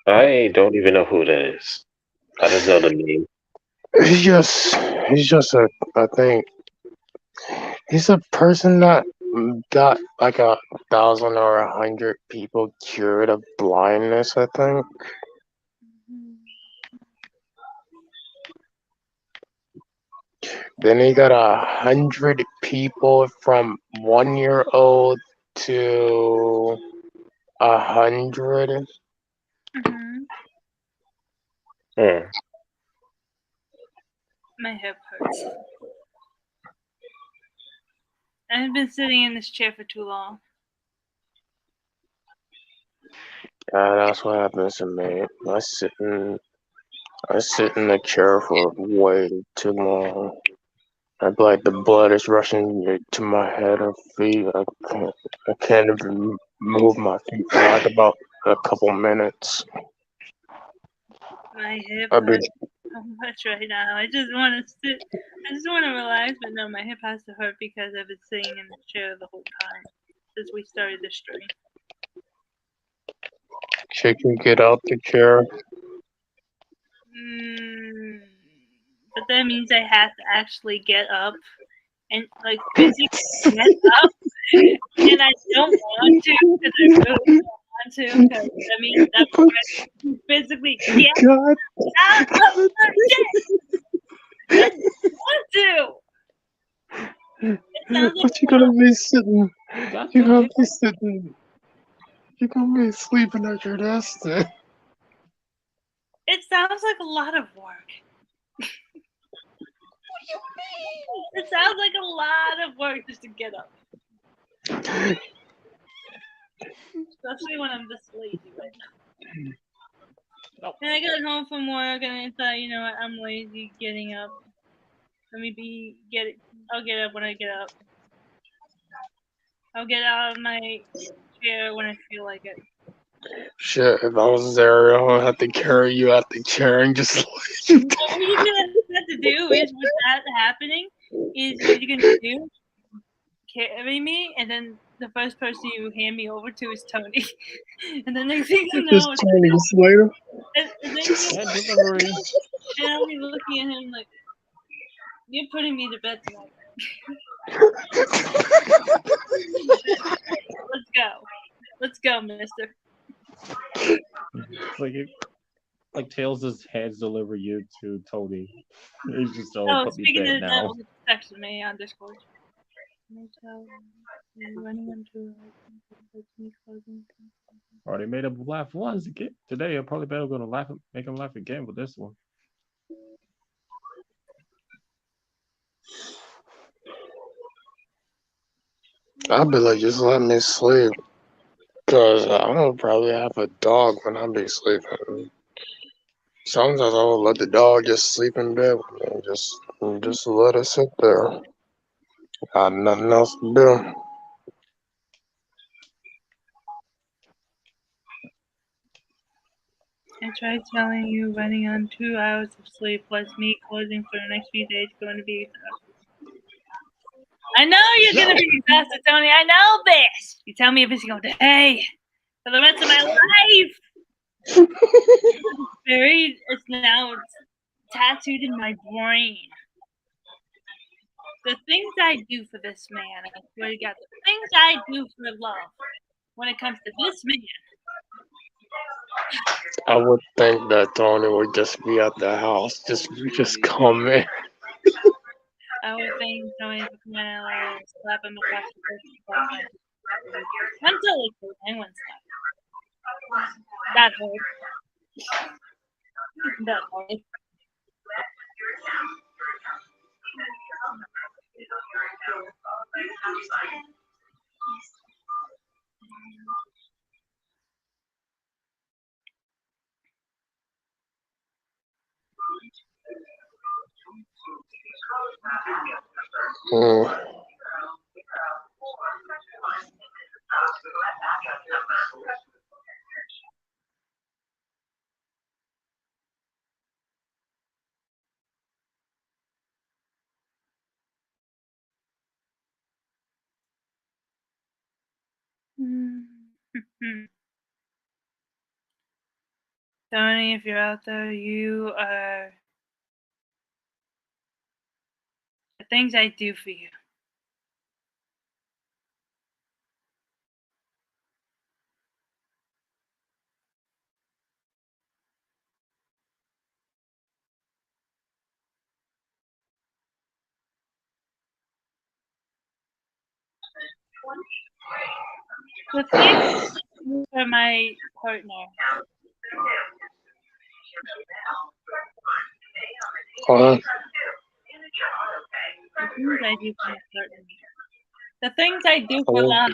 I don't even know who that is. I just know the name. He's just I think he's a person that got like 1,000 or 100 people cured of blindness, I think. Then he got 100 people from 1 year old to 100. Hmm. My hip hurts. I've been sitting in this chair for too long. That's what happens to me. I sit in the chair for way too long. I feel like the blood is rushing to my head and feet. I can't even move my feet for like about a couple minutes. My hip I'll be hurts so much right now. I just want to sit. I just want to relax, but no, my hip has to hurt because I've been sitting in the chair the whole time since we started this stream. chicken, get out the chair. But that means I have to actually get up and like physically get up, and I don't want to because I really don't want to because that means I'm going to physically get God, out of the chair. I don't want to. It sounds like but you're gonna be sitting. You're gonna be sitting. You're gonna be sleeping at your desk then. it sounds like a lot of work. What do you mean? It sounds like a lot of work just to get up. Especially when I'm this lazy right now. And I got home from work and I thought, you know what, I'm lazy getting up. I'll get up when I get up. I'll get out of my chair when I feel like it. Shit, if I was there, I would have to carry you out the chair and just let you What you're gonna have to do is, with that happening, is what you're gonna do, carry me, and then the first person you hand me over to is Tony. And the next thing you know, just Tony Slater. and then Just delivery. and I'll be looking at him like, you're putting me to bed tonight. Let's go. Let's go, mister. Like Tails' hands deliver you to Tony. He's just Oh, put me speaking bed of that, now. will text me on Discord. Running into Already made him laugh once again today. I'm probably better gonna make him laugh again with this one. I'll be like, just let me sleep. Cause I don't probably have a dog when I be sleeping. Sometimes I will let the dog just sleep in bed with me. Just let it sit there. Got nothing else to do. I tried telling you running on 2 hours of sleep plus me closing for the next few days going to be exhausted. I know you're going to be exhausted, Tony. I know this. You tell me every single day for the rest of my life. It's now tattooed in my brain. The things I do for this man, I swear to God, the things I do for love when it comes to this man. I would think that Tony would just be at the house, just come in. I would think Tony would come in and slap him across the face. Until like the penguin slap. That hurt. That hurt. Tony, if you're out there, you are the things I do for you. The things for my partner. The things I do for love.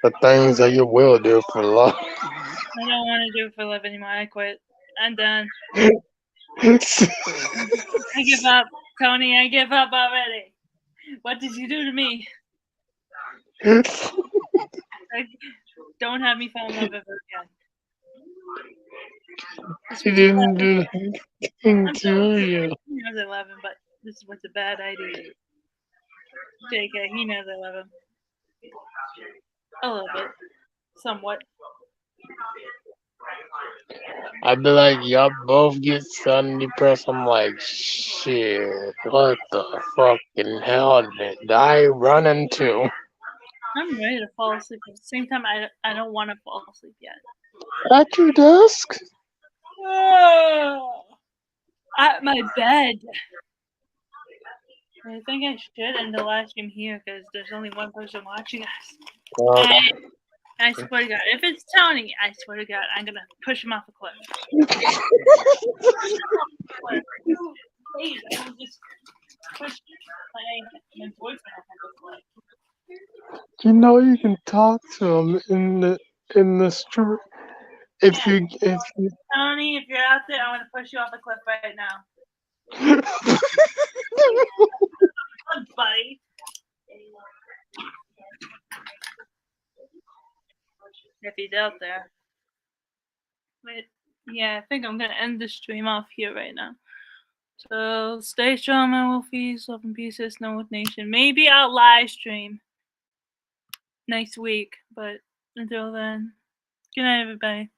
The things that you will do for love. I don't want to do it for love anymore. I quit. I'm done. I give up, Tony. I give up already. What did you do to me? Don't have me fall in love ever again. He didn't do anything to you. He knows I love him, but this is what's a bad idea. JK, he knows I love him. A little bit. Somewhat. I'd be like, y'all both get suddenly depressed. I'm like, shit, what the fucking hell did I run into? I'm ready to fall asleep. At the same time, I don't want to fall asleep yet. At your desk? At my bed. I think I should end the live stream here because there's only one person watching us. I swear to God, if it's Tony, I swear to God, I'm gonna push him off a cliff. Please, I will just push my boyfriend off a cliff. You know you can talk to him in the street. If you Tony, if you're out there, I'm gonna push you off a cliff right now. Buddy. If he's out there. Wait, yeah, I think I'm gonna end the stream off here right now. So stay strong, my wolfies. Love and peace, Snowwolf Nation. Maybe I'll live stream next week, but until then, good night, everybody.